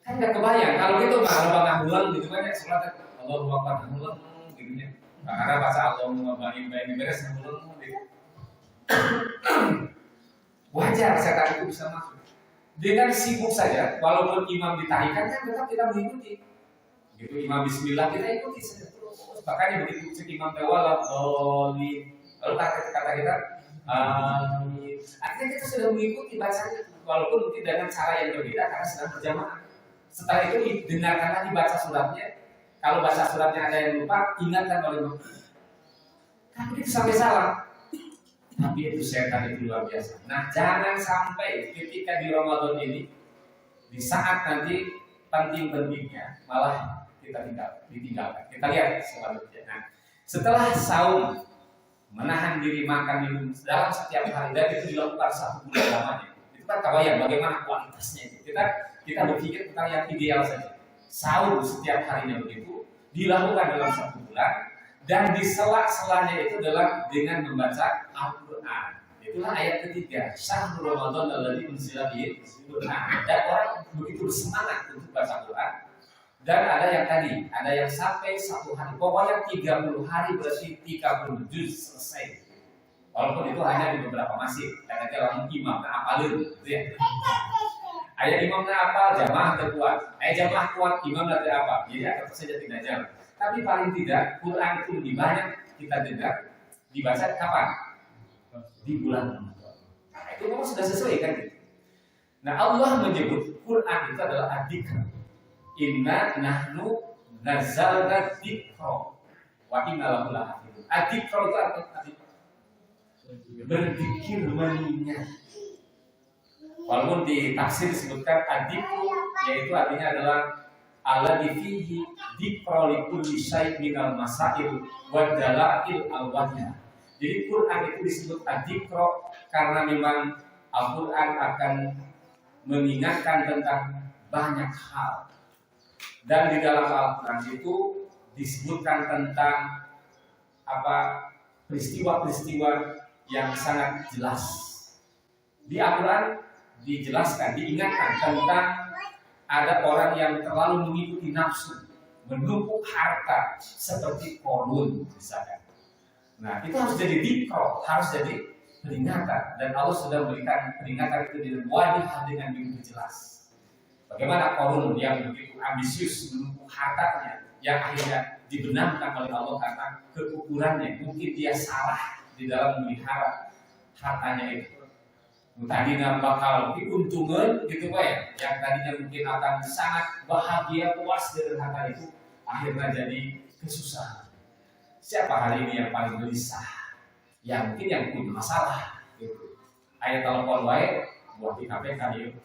Kan nggak kebayang kalau gitu nggak bang bulan gitu kan ya sholat Allahu Akbar bulan gitu ya. Karena baca Allahumma baik beres bulan gitu. Wajar setan itu bisa masuk. Dengan sibuk saja, walaupun imam ditahikan kan tetap kita mengikuti. Gitu imam Bismillah kita ikuti saja terus. Bahkan begitu cek imam tewala lalu kata kita artinya kita sudah mengikuti bacaan walaupun mungkin dengan cara yang berbeda karena sedang berjamaah. Setelah itu didengarkan lagi baca suratnya. Kalau baca suratnya ada yang lupa, ingatkan oleh imam. Tapi itu sampai salah. Tapi itu setan itu luar biasa. Nah jangan sampai ketika di Ramadan ini, di saat nanti penting-pentingnya malah kita ditinggalkan. Kita lihat selanjutnya. Nah setelah saum, menahan diri makan minum dalam setiap hari dan itu dilakukan 1 bulan lamanya. Itu kan kebayang bagaimana kualitasnya itu. Kita berpikir tentang yang ideal saja. Saum setiap harinya begitu dilakukan dalam 1 bulan dan di sela-selanya itu adalah dengan membaca Al-Quran. Itulah ayat ketiga. Syahrul Ramadan alladzi unzila fihi Al-Quran. Dan orang begitu bersemangat untuk baca Quran. Dan ada yang tadi, ada yang sampai 1 hari. Pokoknya 30 hari berarti 30 juz selesai. Walaupun itu hanya di beberapa masjid. Karena dia langsung imamnya apalin, gitu ya. Ayat imamnya apa? Jamaah terkuat. Ayat jamaah kuat, imam nanti apa? Jadi tetap saja tidak jalan. Tapi paling tidak Quran itu lebih banyak kita dengar dibaca kapan? Di bulan Ramadan. Nah, itu memang sudah sesuai kan? Nah, Allah menyebut Quran itu adalah adzikr. Inna nahnu nazzalna dzikra wa inna lahu lahafidun. Adzikr itu apa? Berzikir mengingat. Walaupun di tafsir disebutkan adzikr, yaitu artinya adalah alladzi fihi dzikra li kulli syai'in minal masail wa dalail al-wajh. Jadi Quran itu disebut adzikr karena memang Al-Quran akan mengingatkan tentang banyak hal. Dan di dalam Al-Quran itu disebutkan tentang peristiwa-peristiwa yang sangat jelas. Di Al-Quran dijelaskan, diingatkan tentang ada orang yang terlalu mengikuti nafsu, menumpuk harta seperti Qarun misalkan. Nah, itu harus jadi dzikr, harus jadi peringatan, dan Allah sudah memberikan peringatan itu dengan wadih dengan begitu jelas. Bagaimana Qarun yang begitu ambisius menumpuk hartanya, yang akhirnya dibenamkan oleh Allah karena kekufurannya. Mungkin dia salah di dalam memelihara hartanya itu. Tadinya bakal diuntungkan gitu Pak ya, yang tadinya mungkin akan sangat bahagia puas dengan harta itu, akhirnya jadi kesusahan. Siapa hari ini yang paling gelisah? Ya mungkin yang punya masalah gitu. Ayat telepon wae buat di KPK gitu.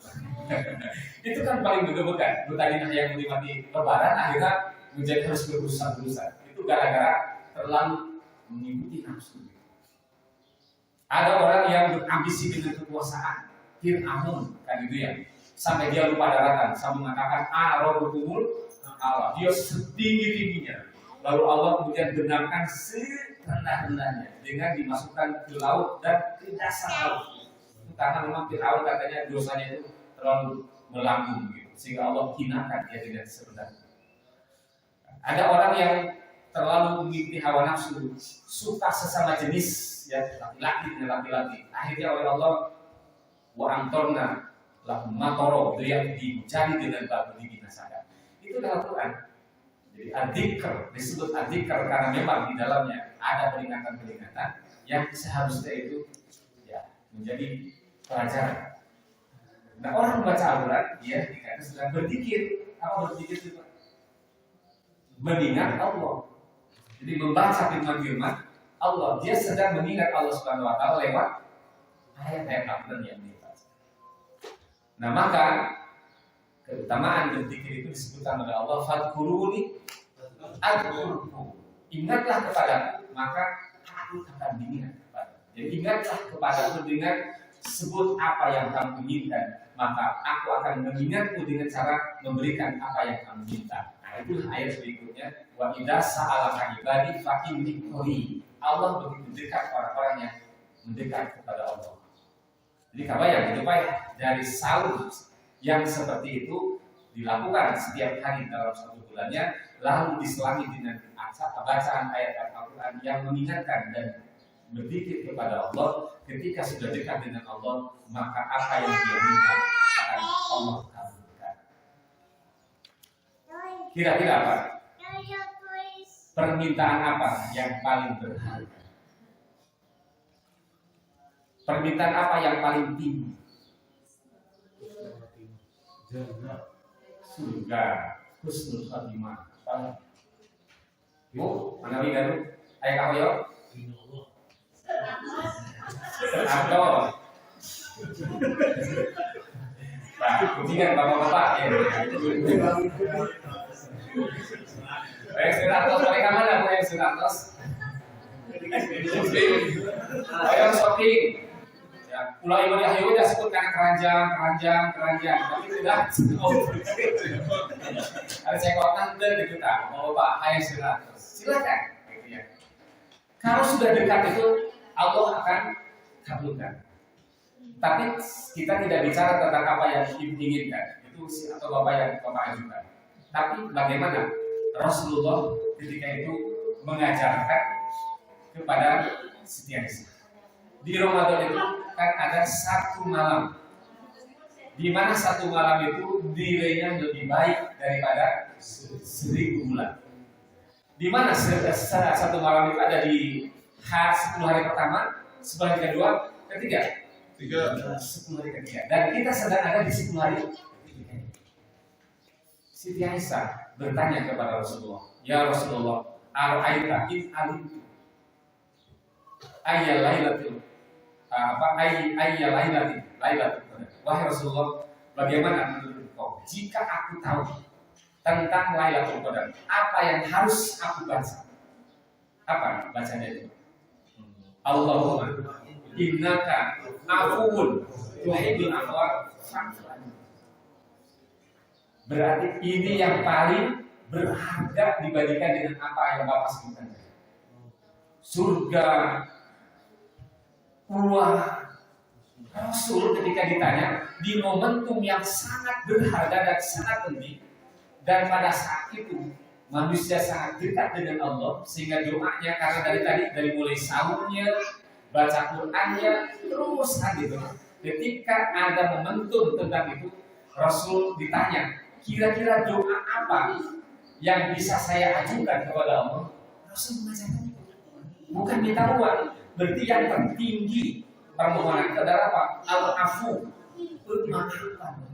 Itu kan paling begebekan. Lu tadinya yang menikmati lebaran akhirnya menjadi harus berurusan. Itu gara-gara terlalu mengikuti nafsu. Ada orang yang berambisi dengan kekuasaan, Fir'aun kan gitu ya, sampai dia lupa daratan, sampai mengatakan Rabbukumul Allah, dia setinggi-tingginya. Lalu Allah kemudian benamkan serendah-rendahnya dengan dimasukkan ke laut dan ke dasar laut. Itu karena memang Fir'aun katanya dosanya itu terlalu melambung gitu, sehingga Allah hinakan dia dengan serendah. Ada orang yang terlalu mengikuti hawa nafsu, suka sesama jenis, ya laki-laki dengan laki-laki. Akhirnya oleh Allah wa antorna lahum matoro, itu yang dicari dengan batu dibinasakan. Itu dalam Quran. Jadi adzikr disebut adzikr karena memang di dalamnya ada peringatan-peringatan yang seharusnya itu ya menjadi pelajaran. Nah, orang membaca Al-Quran dia dikatakan sedang berzikir. Apa berzikir itu? Mengingat Allah. Jadi membaca firman-firman Allah, dia sedang mengingat Allah Subhanahu wa taala lewat ayat-ayat Al-Quran yang dibaca. Nah, maka keutamaan berzikir itu disebutkan oleh Allah, fadkuruni adkurkum. Ingatlah kepadaku, maka aku akan diingat kepadamu. Jadi ingatlah kepadaku dengan sebut apa yang kamu inginkan, maka aku akan mengingatmu dengan cara memberikan apa yang kamu minta. Nah, itu ayat berikutnya, wa idza sa'alaka ibadi fa inni qarib. Allah begitu dekat orang-orang yang mendekat kepada Allah. Jadi kabayang itu Pak, dari saum yang seperti itu dilakukan setiap hari dalam satu bulannya, lalu diselangi dengan bacaan ayat Al-Quran yang mengingatkan dan berzikir kepada Allah. Ketika sudah dekat dengan Allah, maka apa yang dia minta akan Allah kabulkan. Kira-kira apa? Permintaan apa yang paling berharga? Permintaan apa yang paling tinggi? Surga, husnul khatimah. Ibu, mana wigan? Ayah kamu yuk? Atau Pak, kucingan bapak-bapak ya. Yang Suratos, mereka mana yang Suratos? Ayo shopping. Ya, Pulau Ibu Yahyu sudah sebut karena keranjang. Tapi sudah. Ada cekotan dan kita. Oh Pak, ayo Suratos. Silakan. Kalau sudah dekat itu Allah akan kabulkan. Tapi kita tidak bicara tentang apa yang diinginkan. Itu atau Bapak yang Bapak ajukan. Tapi bagaimana Rasulullah ketika itu mengajarkan kepada Siti Aisyah. Di Ramadan itu kan ada satu malam, di mana satu malam itu nilainya lebih baik daripada 1000 bulan. Di mana satu malam itu ada di 10 hari pertama, 10 hari kedua, ketiga, 10 hari ketiga. Dan kita sedang ada di 10 hari ketiga. Siti Aisyah bertanya kepada Rasulullah, ya Rasulullah, al-aita in alimtu ayya lailatul ayya lailatul wahai Rasulullah, bagaimana menurut kau jika aku tahu tentang Lailatul Qadar, apa yang harus aku baca? Apa bacanya itu? Allahumma innaka afuwun tuhibbul afwa fa'fu anni. Berarti ini yang paling berharga dibandingkan dengan apa yang Bapak sebutkan. Surga, uang. Rasul ketika ditanya di momentum yang sangat berharga dan sangat penting, dan pada saat itu manusia sangat dekat dengan Allah, sehingga doanya karena dari mulai sahurnya, baca Qur'annya terus gitu. Ketika ada momentum tentang itu, Rasul ditanya, kira-kira doa apa yang bisa saya ajukan kepada Allah? Rasul mengajarkan itu. Bukan minta uang, berarti yang tertinggi permohonan itu adalah apa? Al-afu, bermaafkan.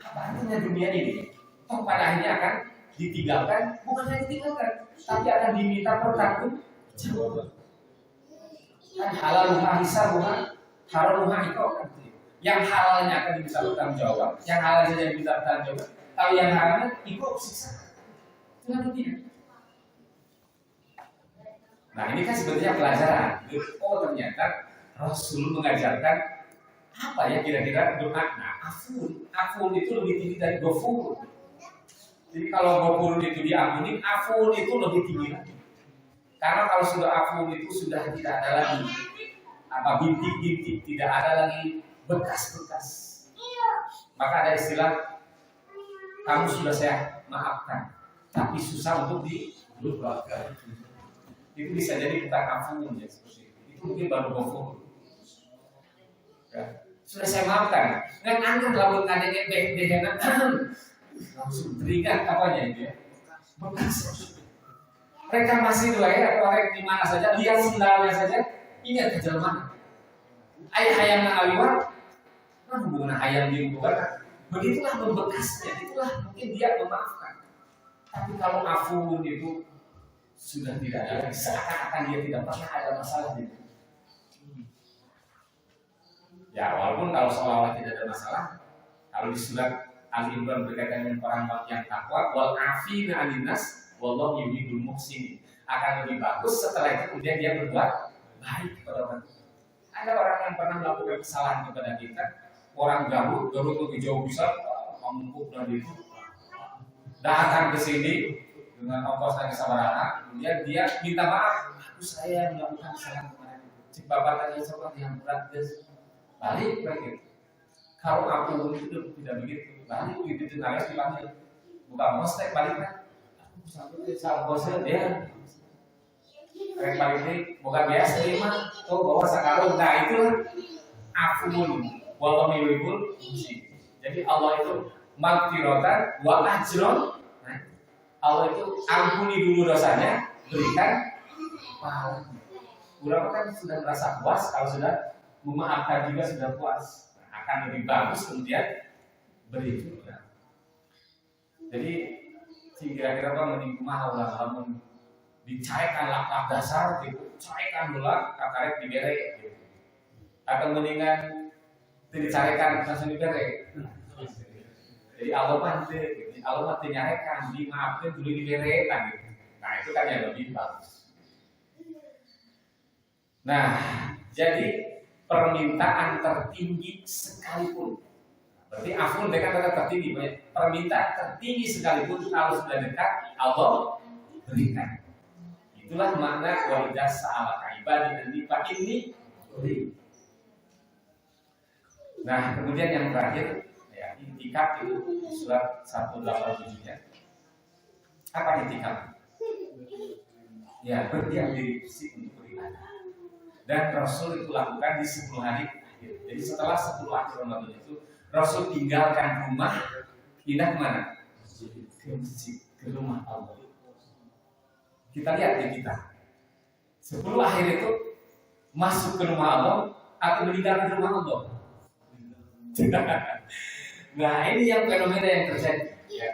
Apa artinya dunia ini? Toh pada akhirnya akan ditinggalkan, bukan hanya ditinggalkan, tapi akan diminta pertanggungjawaban. Kan halaluha hisabuha, haramuha iqaban. Yang halalnya akan diminta pertanggungjawab, yang halalnya saja diminta pertanggungjawab. Kalau yang haramnya ikut siksa. Itulah dunia. Nah ini kan sebenarnya pelajaran. Oh ternyata Rasul mengajarkan apa ya kira-kira doa. Nah afun itu lebih tinggi dari ghafur. Jadi kalau ghafur itu diampuni, afun itu lebih tinggi lagi. Karena kalau sudah afun itu sudah tidak ada lagi bintik-bintik, tidak ada lagi bekas-bekas. Maka ada istilah, kamu sudah saya maafkan, tapi susah untuk dilupakan. Itu bisa jadi bukan afun ya, seperti itu. Itu mungkin baru ghafur. Ya. Sudah saya maafkan. Nggak angkat lalu nadanya dehenan langsung teringat apanya itu ya. Bekas. Mereka masih doa ya, orang di mana saja lihat sendalnya saja ingat kejelmaan. Ayah ayam aliwat, kan hubungan ayam di bukan. Begitulah membekasnya, itulah mungkin dia memaafkan. Tapi kalau afun itu sudah tidak ada, seakan-akan dia tidak pernah ada masalah itu. Ya walaupun kalau seolah-olah tidak ada masalah, kalau di surat Al-Imran berkaitan dengan orang yang takwa, wal afina 'anil nas, wallahu yuhibbul muhsinin. Akan lebih bagus setelah itu kemudian dia berbuat baik kepada orang. Ada orang yang pernah melakukan kesalahan kepada kita, orang Garut lebih jauh bisa memumpuk dari itu, datang ke sini dengan ongkos dan kesabaran, kemudian dia minta maaf, aku saya melakukan kesalahan kemarin. Cik bapak tanya soal yang berat, balik lagi. Kalau aku itu tidak begitu, balik begitu harus dipanggil. Bukan mostek balik kan? Aku sampai sama bosnya dia. Kayak balik ini bukan biasa lima. Tuh bawa sakarun. Nah itulah afun walau milibul. Jadi Allah itu magfiratan wa ajron. Allah itu ampuni dulu dosanya, berikan pahala. Berapa kan sudah merasa puas, kalau sudah memaafkan juga sudah puas, akan lebih bagus kemudian beri juga. Jadi kira-kira apa mending kumaha ulah lamun dicairkan lak dasar gitu, cairkan dulu kakaret dibere gitu. Atau mendingan dicairkan langsung dibere. Jadi Allah mah dinyarekan, dimaafkan dulu diberekan gitu. Nah itu kan yang lebih bagus. Nah jadi permintaan tertinggi sekalipun, berarti afun dekat tetap tertinggi. Permintaan tertinggi sekalipun kalau sudah dekat Allah berikan. Itulah makna walidah sa'alaka ibadi dan lipat ini. Nah kemudian yang terakhir ya, intikaf itu surat 187-nya. Apa intikaf? Ya berdiam diri fisik untuk beribadah. dan Rasul itu lakukan di 10 hari akhir. Jadi setelah 10 akhir Ramadan itu Rasul tinggalkan rumah, pindah kemana? Ke masjid, ke rumah Allah. Kita lihat di kita 10 akhir itu masuk ke rumah Allah atau meninggalkan rumah Allah. Nah ini yang fenomena yang terjadi ya.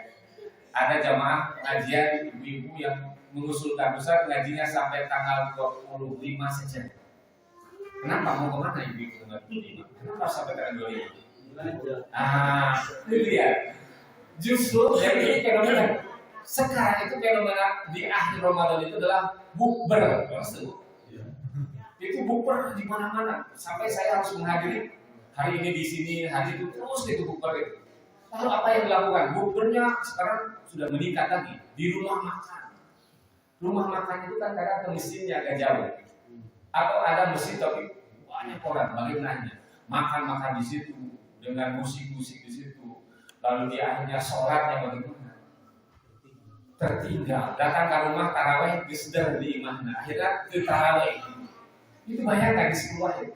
Ada jamaah pengajian ibu-ibu yang mengusulkan Ustaz ngajinya sampai tanggal 25 saja. Kenapa mau kemana ibu-ibu tanggal 25? Kenapa sampai tanggal 25? Itu dia. Justru dari fenomena sekarang itu fenomena di akhir Ramadan itu adalah bukber. Itu bukber di mana-mana. Sampai saya harus menghadiri hari ini di sini, hari itu terus itu bukber itu. Lalu apa yang dilakukan? Bukbernya sekarang sudah meningkat lagi di rumah makan. Rumah makan itu kan kadang ke masjidnya agak jauh. Atau ada masjid tapi banyak orang bagaimananya makan di situ dengan musik-musik di situ. Lalu di akhirnya sholatnya bagaimana? Tertinggal. Datang ke rumah taraweh diseder di imamnya. Akhirnya ke taraweh. Itu bayangkan di 10 akhir.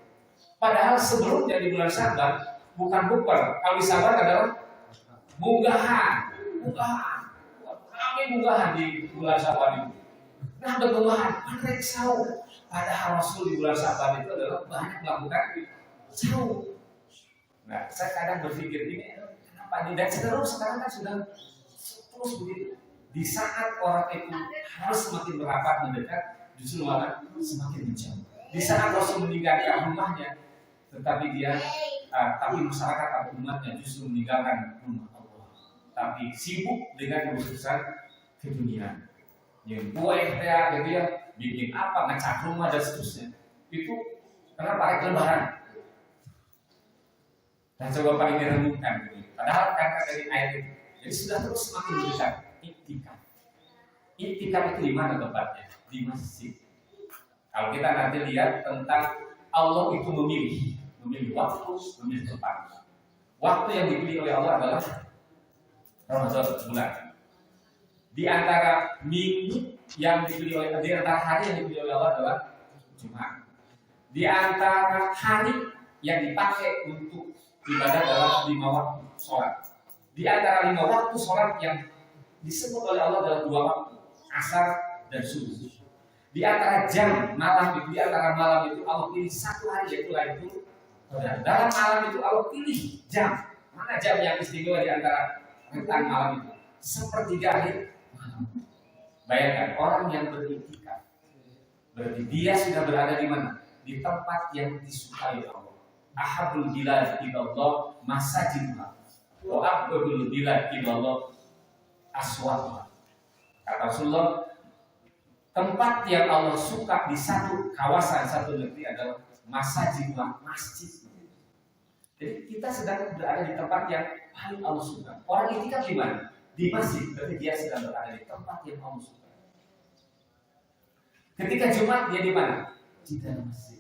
Padahal sebelumnya di bulan Sabar bukan bukber. Kalau di Sabar adalah munggahan. Kami munggahan di bulan Sabar itu. Nah bermunggahan, mereka sahur. Padahal Rasul di bulan Sabar itu adalah banyak melakukan sahur. Nah saya kadang berpikir ini kenapa ini dan sekarang kan sudah terus begitu. Di saat orang itu harus semakin merapat mendekat, justru malah semakin menjauh. Di saat Rasul meninggalkan rumahnya, tapi masyarakat atau umatnya justru meninggalkan rumah Allah. Tapi sibuk dengan urusan keduniaan. Yang kue gitu ya, bikin apa, ngecat rumah dan seterusnya. Itu kenapa hari Lebaran? Dan coba paling direnungkan gitu. Padahal kata dari ayat itu, jadi sudah terus semakin dekat. Iktikaf itu di mana tempatnya? Di masjid. Kalau kita nanti lihat tentang Allah itu memilih waktu, memilih tempat. Waktu yang dipilih oleh Allah adalah Ramadan bulan. Di antara minggu yang dipilih oleh di antara hari yang dipilih oleh Allah adalah Jumat. Di antara hari yang dipakai untuk ibadah adalah 5 waktu sholat. Di antara 5 waktu sholat yang disebut oleh Allah adalah 2 waktu, asar dan subuh. Di antara jam malam itu, di antara malam itu Allah pilih 1 hari yaitu Lailatul Qadar. Dalam malam itu Allah pilih jam. Mana jam yang istimewa di antara rentang malam itu? Sepertiga akhir malam. Bayangkan orang yang beriktikaf, berarti dia sudah berada di mana? Di tempat yang disukai Allah. Ahabul bilad ilallah masajidullah. Wa abdul bilad ilallah aswatullah. Kata Rasulullah, tempat yang Allah suka di satu kawasan, satu negeri adalah masajidullah, masjid. Jadi kita sedang berada di tempat yang paling Allah suka. Orang iktikaf di mana? Di masjid, berarti dia sedang berada di tempat yang Allah suka. Ketika Jumat dia di mana? Di dalam masjid.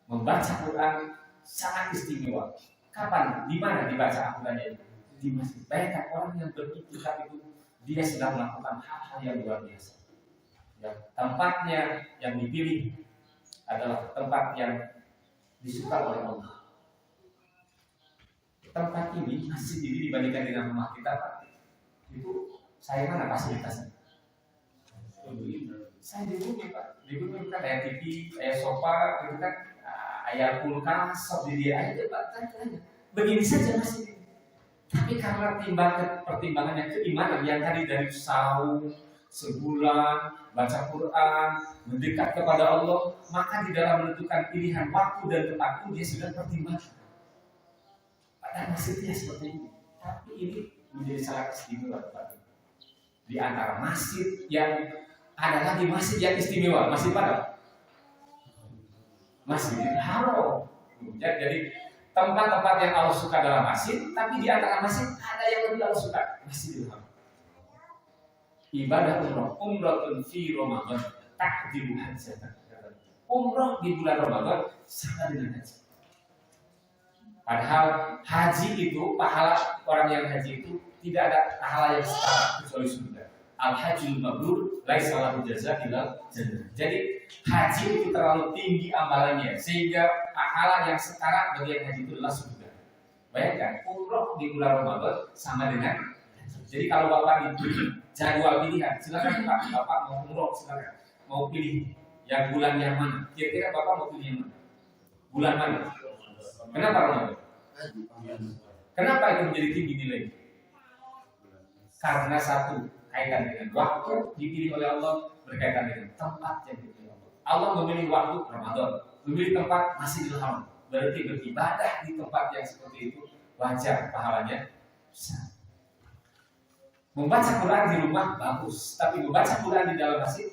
Membaca Quran sangat istimewa. Kapan? Di mana dibaca Al-Qurannya? Di masjid. Bayangkan orang yang beriktikaf itu dia sedang melakukan hal-hal yang luar biasa. Ya, tempatnya yang dipilih adalah tempat yang disukai oleh Allah. Tempat ini, masjid ini dibandingkan dengan rumah kita, Pak, itu saya mana fasilitasnya? Saya di rumah, Pak. Di rumah kita ada TV, ada sofa, gitu kan, ada kulkas, sop di dia aja, Pak. Begini saja masjid ini. Tapi karena pertimbangannya keimanan yang tadi dari sahur, sebulan, baca Quran, mendekat kepada Allah, maka di dalam menentukan pilihan waktu dan tempat pun dia sudah pertimbangkan. Padahal masjidnya seperti ini, tapi ini menjadi sangat istimewa. Di antara masjid yang ada lagi masjid yang istimewa, masjid apa? Masjidil Haram. Jadi tempat-tempat yang Allah suka dalam masjid, tapi di antara masjid ada yang lebih Allah suka, Masjidil Haram. Ibadah umrah fi Ramadan takdiru hajatan. Umrah di bulan Ramadan sama dengan haji. Padahal haji itu, pahala orang yang haji itu tidak ada pahala yang setara kecuali surga. Al-hajjul mabrur laisa lahu jazaa illa jannah. Jadi haji itu terlalu tinggi amalannya sehingga pahala yang sekarang bagi yang haji itu adalah surga. Bayangkan umroh di bulan Ramadan sama dengan, jadi kalau bapak diberi jadwal pilihan, silakan Pak, bapak mau umroh silakan, mau pilih yang bulan yang mana? Kira-kira bapak mau pilih yang mana? Bulan mana? Kenapa Ramadan? Kenapa itu menjadi tinggi nilai? Karena satu, kaitan dengan waktu dipilih oleh Allah, berkaitan dengan tempat yang dipilih Allah. Allah memilih waktu Ramadan, memilih tempat Masjidil Haram. Berarti beribadah di tempat yang seperti itu wajar pahalanya besar. Membaca Quran di rumah bagus, tapi membaca Quran di dalam masjid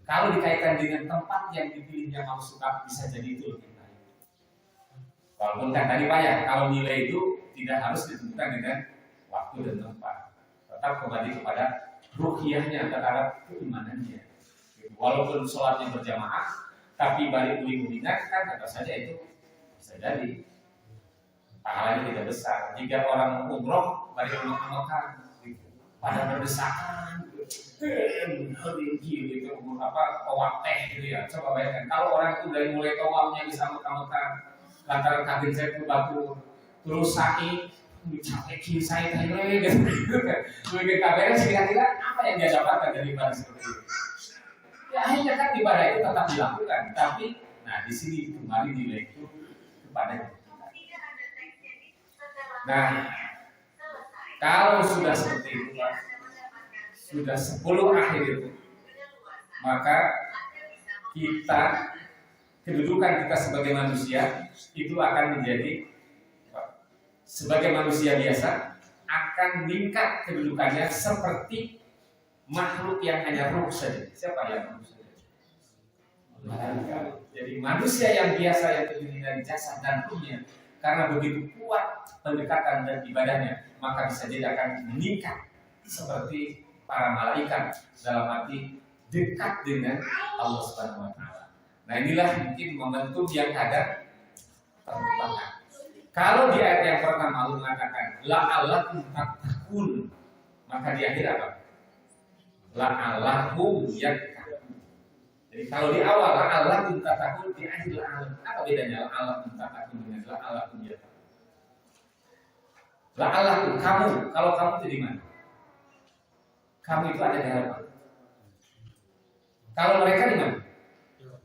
kalau dikaitkan dengan tempat yang dipilihnya Allah suka bisa jadi itu lebih baik. Walaupun kan tadi banyak, kalau nilai itu tidak harus ditentukan dengan waktu dan tempat, tetap kembali kepada ruhiyahnya, terhadap keimanannya. Walaupun sholatnya berjamaah, tapi balik uling-ulingan kan kata saja itu bisa jadi pahalanya tidak besar. Jika orang umroh balik makan pada berdesakan, gitu tawaf teh gitu ya. Coba bayangkan kalau orang itu dari mulai tawafnya bisa makan lantaran kaki saya itu baku terus sa'i capek kiri saya tadi gitu. Mungkin kabarnya kira-kira apa yang dia dapatkan dari ibadah seperti itu? Ya akhirnya kan ibadah itu tetap dilakukan, tapi nah di sini kembali nilai itu kepada kita. Nah, kalau sudah seperti itu, Pak, sudah 10 akhir itu, maka kita kedudukan kita sebagai manusia itu akan menjadi sebagai manusia biasa akan meningkat kedudukannya seperti makhluk yang hanya ruh saja. Siapa yang ruh saja? Jadi manusia yang biasa yang terdiri dari jasad dan ruhnya, karena begitu kuat pendekatan dan ibadahnya, maka bisa jadi akan meningkat seperti para malaikat dalam arti dekat dengan Allah Subhanahu wa taala. Nah, inilah mungkin momentum yang ada pertentangan. Kalau di ayat yang pertama Allah mengatakan la'allakum tattaqun, maka di akhir apa? La'allahum yattaqun. Jadi kalau di awal la'allakum tattaqun, di akhir la'allahum. Apa bedanya la'allakum tattaqun dengan la'allakum yattaqun? La'allakum kamu, kalau kamu itu di mana? Kamu itu ada di hadapan. Kalau mereka di mana?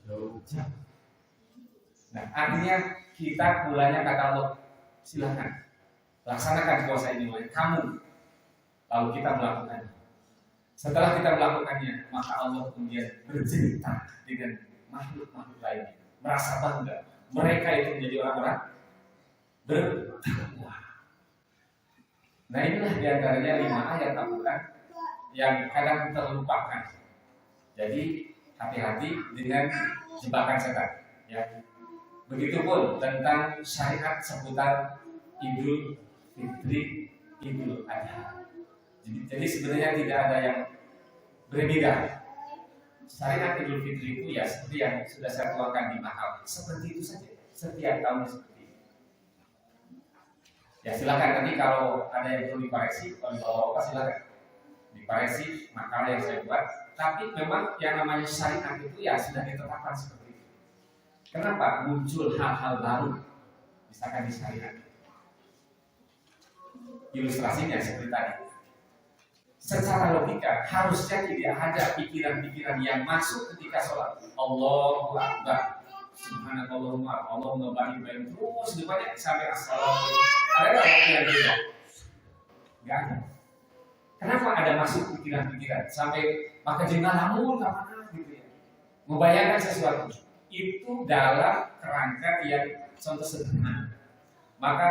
Jauh. Nah, artinya kita mulanya kata Allah, silakan laksanakan puasa ini oleh kamu. Lalu kita melakukannya. Setelah kita melakukannya, maka Allah kemudian bercerita dengan makhluk-makhluk lainnya, merasa bangga. Mereka itu menjadi orang-orang bertakwa. Nah, inilah diantaranya 5 ayat Al-Quran yang kadang terlupakan. Jadi hati-hati dengan jebakan setan. Ya. Begitupun tentang syariat seputar Idul Fitri, Idul Adha. Jadi sebenarnya tidak ada yang berbeda. Syariat Idul Fitri itu ya seperti yang sudah saya tuangkan di mahal, seperti itu saja. Setiap tahun seperti itu. Ya silakan nanti kalau ada yang perlu dikoreksi, kalau bapak silakan dikoreksi makalah yang saya buat. Tapi memang yang namanya syariat itu ya sudah ditetapkan seperti itu. Kenapa muncul hal-hal baru misalkan di syariat? Ilustrasinya seperti tadi. Secara logika harusnya tidak ada pikiran-pikiran yang masuk ketika sholat. Allahu Akbar, Subhanallahumma, Allahumma barik terus depannya sampai assalamualaikum. Ada nggak yang beda? Nggak ada. Kenapa ada masuk pikiran-pikiran sampai maka jengah lamun kapan gitu ya? Membayangkan sesuatu itu dalam kerangka yang contoh sederhana. Maka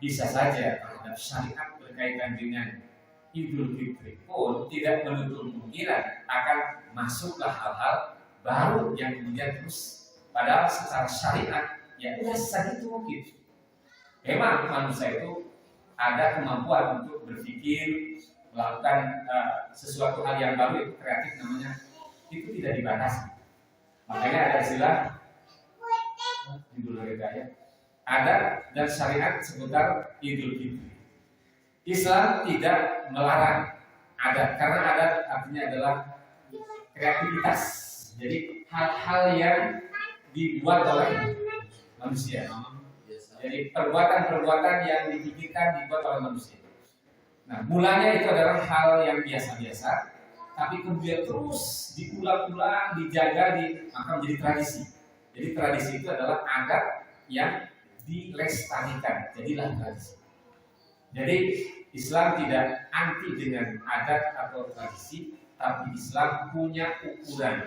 bisa saja terhadap syariat berkaitan dengan Idul Fitri pun tidak menutup kemungkinan akan masuklah hal-hal baru yang kemudian terus padahal secara syariat ya udah saja itu mungkin. Memang manusia itu ada kemampuan untuk berpikir, melakukan sesuatu hal yang baru, itu kreatif namanya, itu tidak dibatasi. Makanya ada istilah Idul Adha ada dan syariat seputar Idul Fitri. Islam tidak melarang adat karena adat artinya adalah kreativitas. Jadi hal-hal yang dibuat oleh manusia. Jadi perbuatan-perbuatan yang dipikirkan dibuat oleh manusia. Nah, mulanya itu adalah hal yang biasa-biasa, tapi kemudian terus diulang-ulang, dijaga, maka menjadi tradisi. Jadi tradisi itu adalah adat yang dilestarikan, jadilah tradisi. Jadi Islam tidak anti dengan adat atau tradisi, tapi Islam punya ukuran.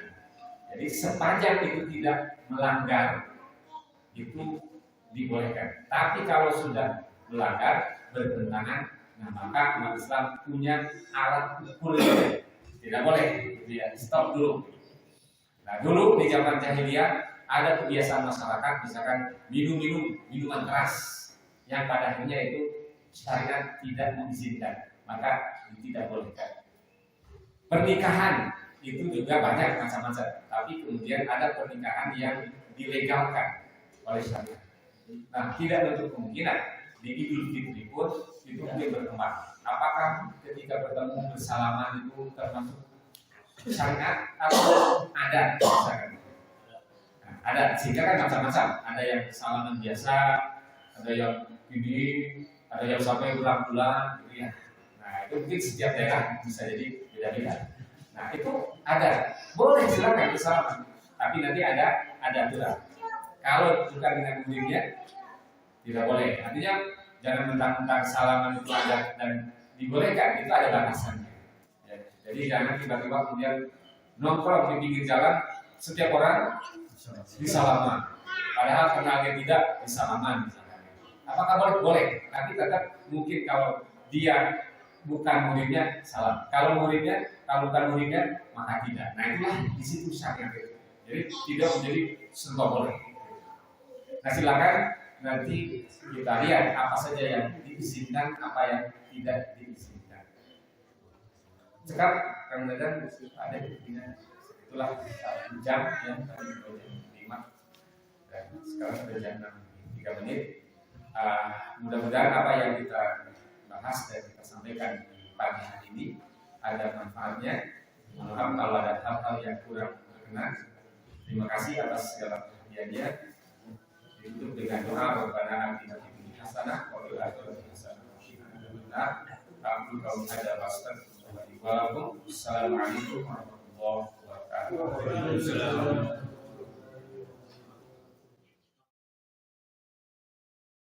Jadi sepanjang itu tidak melanggar, itu dibolehkan. Tapi kalau sudah melanggar, bertentangan, nah maka umat Islam punya alat ukur. Tidak boleh, dia stop dulu. Nah dulu di zaman jahiliyah ada kebiasaan masyarakat, misalkan minuman keras, yang pada akhirnya itu syariat tidak mengizinkan, maka tidak bolehkan. Pernikahan itu juga banyak macam-macam, tapi kemudian ada pernikahan yang dilegalkan oleh syariat. Nah, tidak menutup kemungkinan di Idul Fitri pun itu mungkin berkembang. Apakah ketika bertemu bersalaman itu termasuk syariat atau adat? Nah, ada, sehingga kan macam-macam. Ada yang salaman biasa, ada yang ini, ada yang sampai bulan-bulan, gitu ya. Nah, itu mungkin setiap daerah bisa jadi beda-beda. Nah, itu ada. Boleh silakan bersalaman, tapi nanti ada aturan. Kalau bukan dengan muridnya, tidak boleh. Artinya jangan mentang-mentang salaman itu ada dan dibolehkan, itu ada batasannya. Ya, jadi jangan tiba-tiba kemudian nongkrong di pinggir jalan, setiap orang disalaman. Padahal kenal dia tidak disalaman. Apakah boleh? Boleh. Tapi tetap mungkin kalau dia bukan muridnya salam. Kalau bukan muridnya maka tidak. Nah itulah di situ syariat. Jadi tidak menjadi serba boleh. Nah silakan nanti kita lihat apa saja yang diizinkan, apa yang tidak diizinkan. Sekarang Kang Dadan ada buktinya. Itulah jam yang tadi jam 5 dan sekarang sudah jam 3 menit. Mudah-mudahan apa yang kita bahas dan kita sampaikan di pagi hari ini ada manfaatnya. Mohon kalau ada hal-hal yang kurang berkenan. Terima kasih atas segala perhatiannya. Ditutup dengan doa kepada Nabi Nabi Hasanah wa Al-Akhirah Hasanah. Aku kaum ada wastan. Assalamualaikum warahmatullahi wabarakatuh.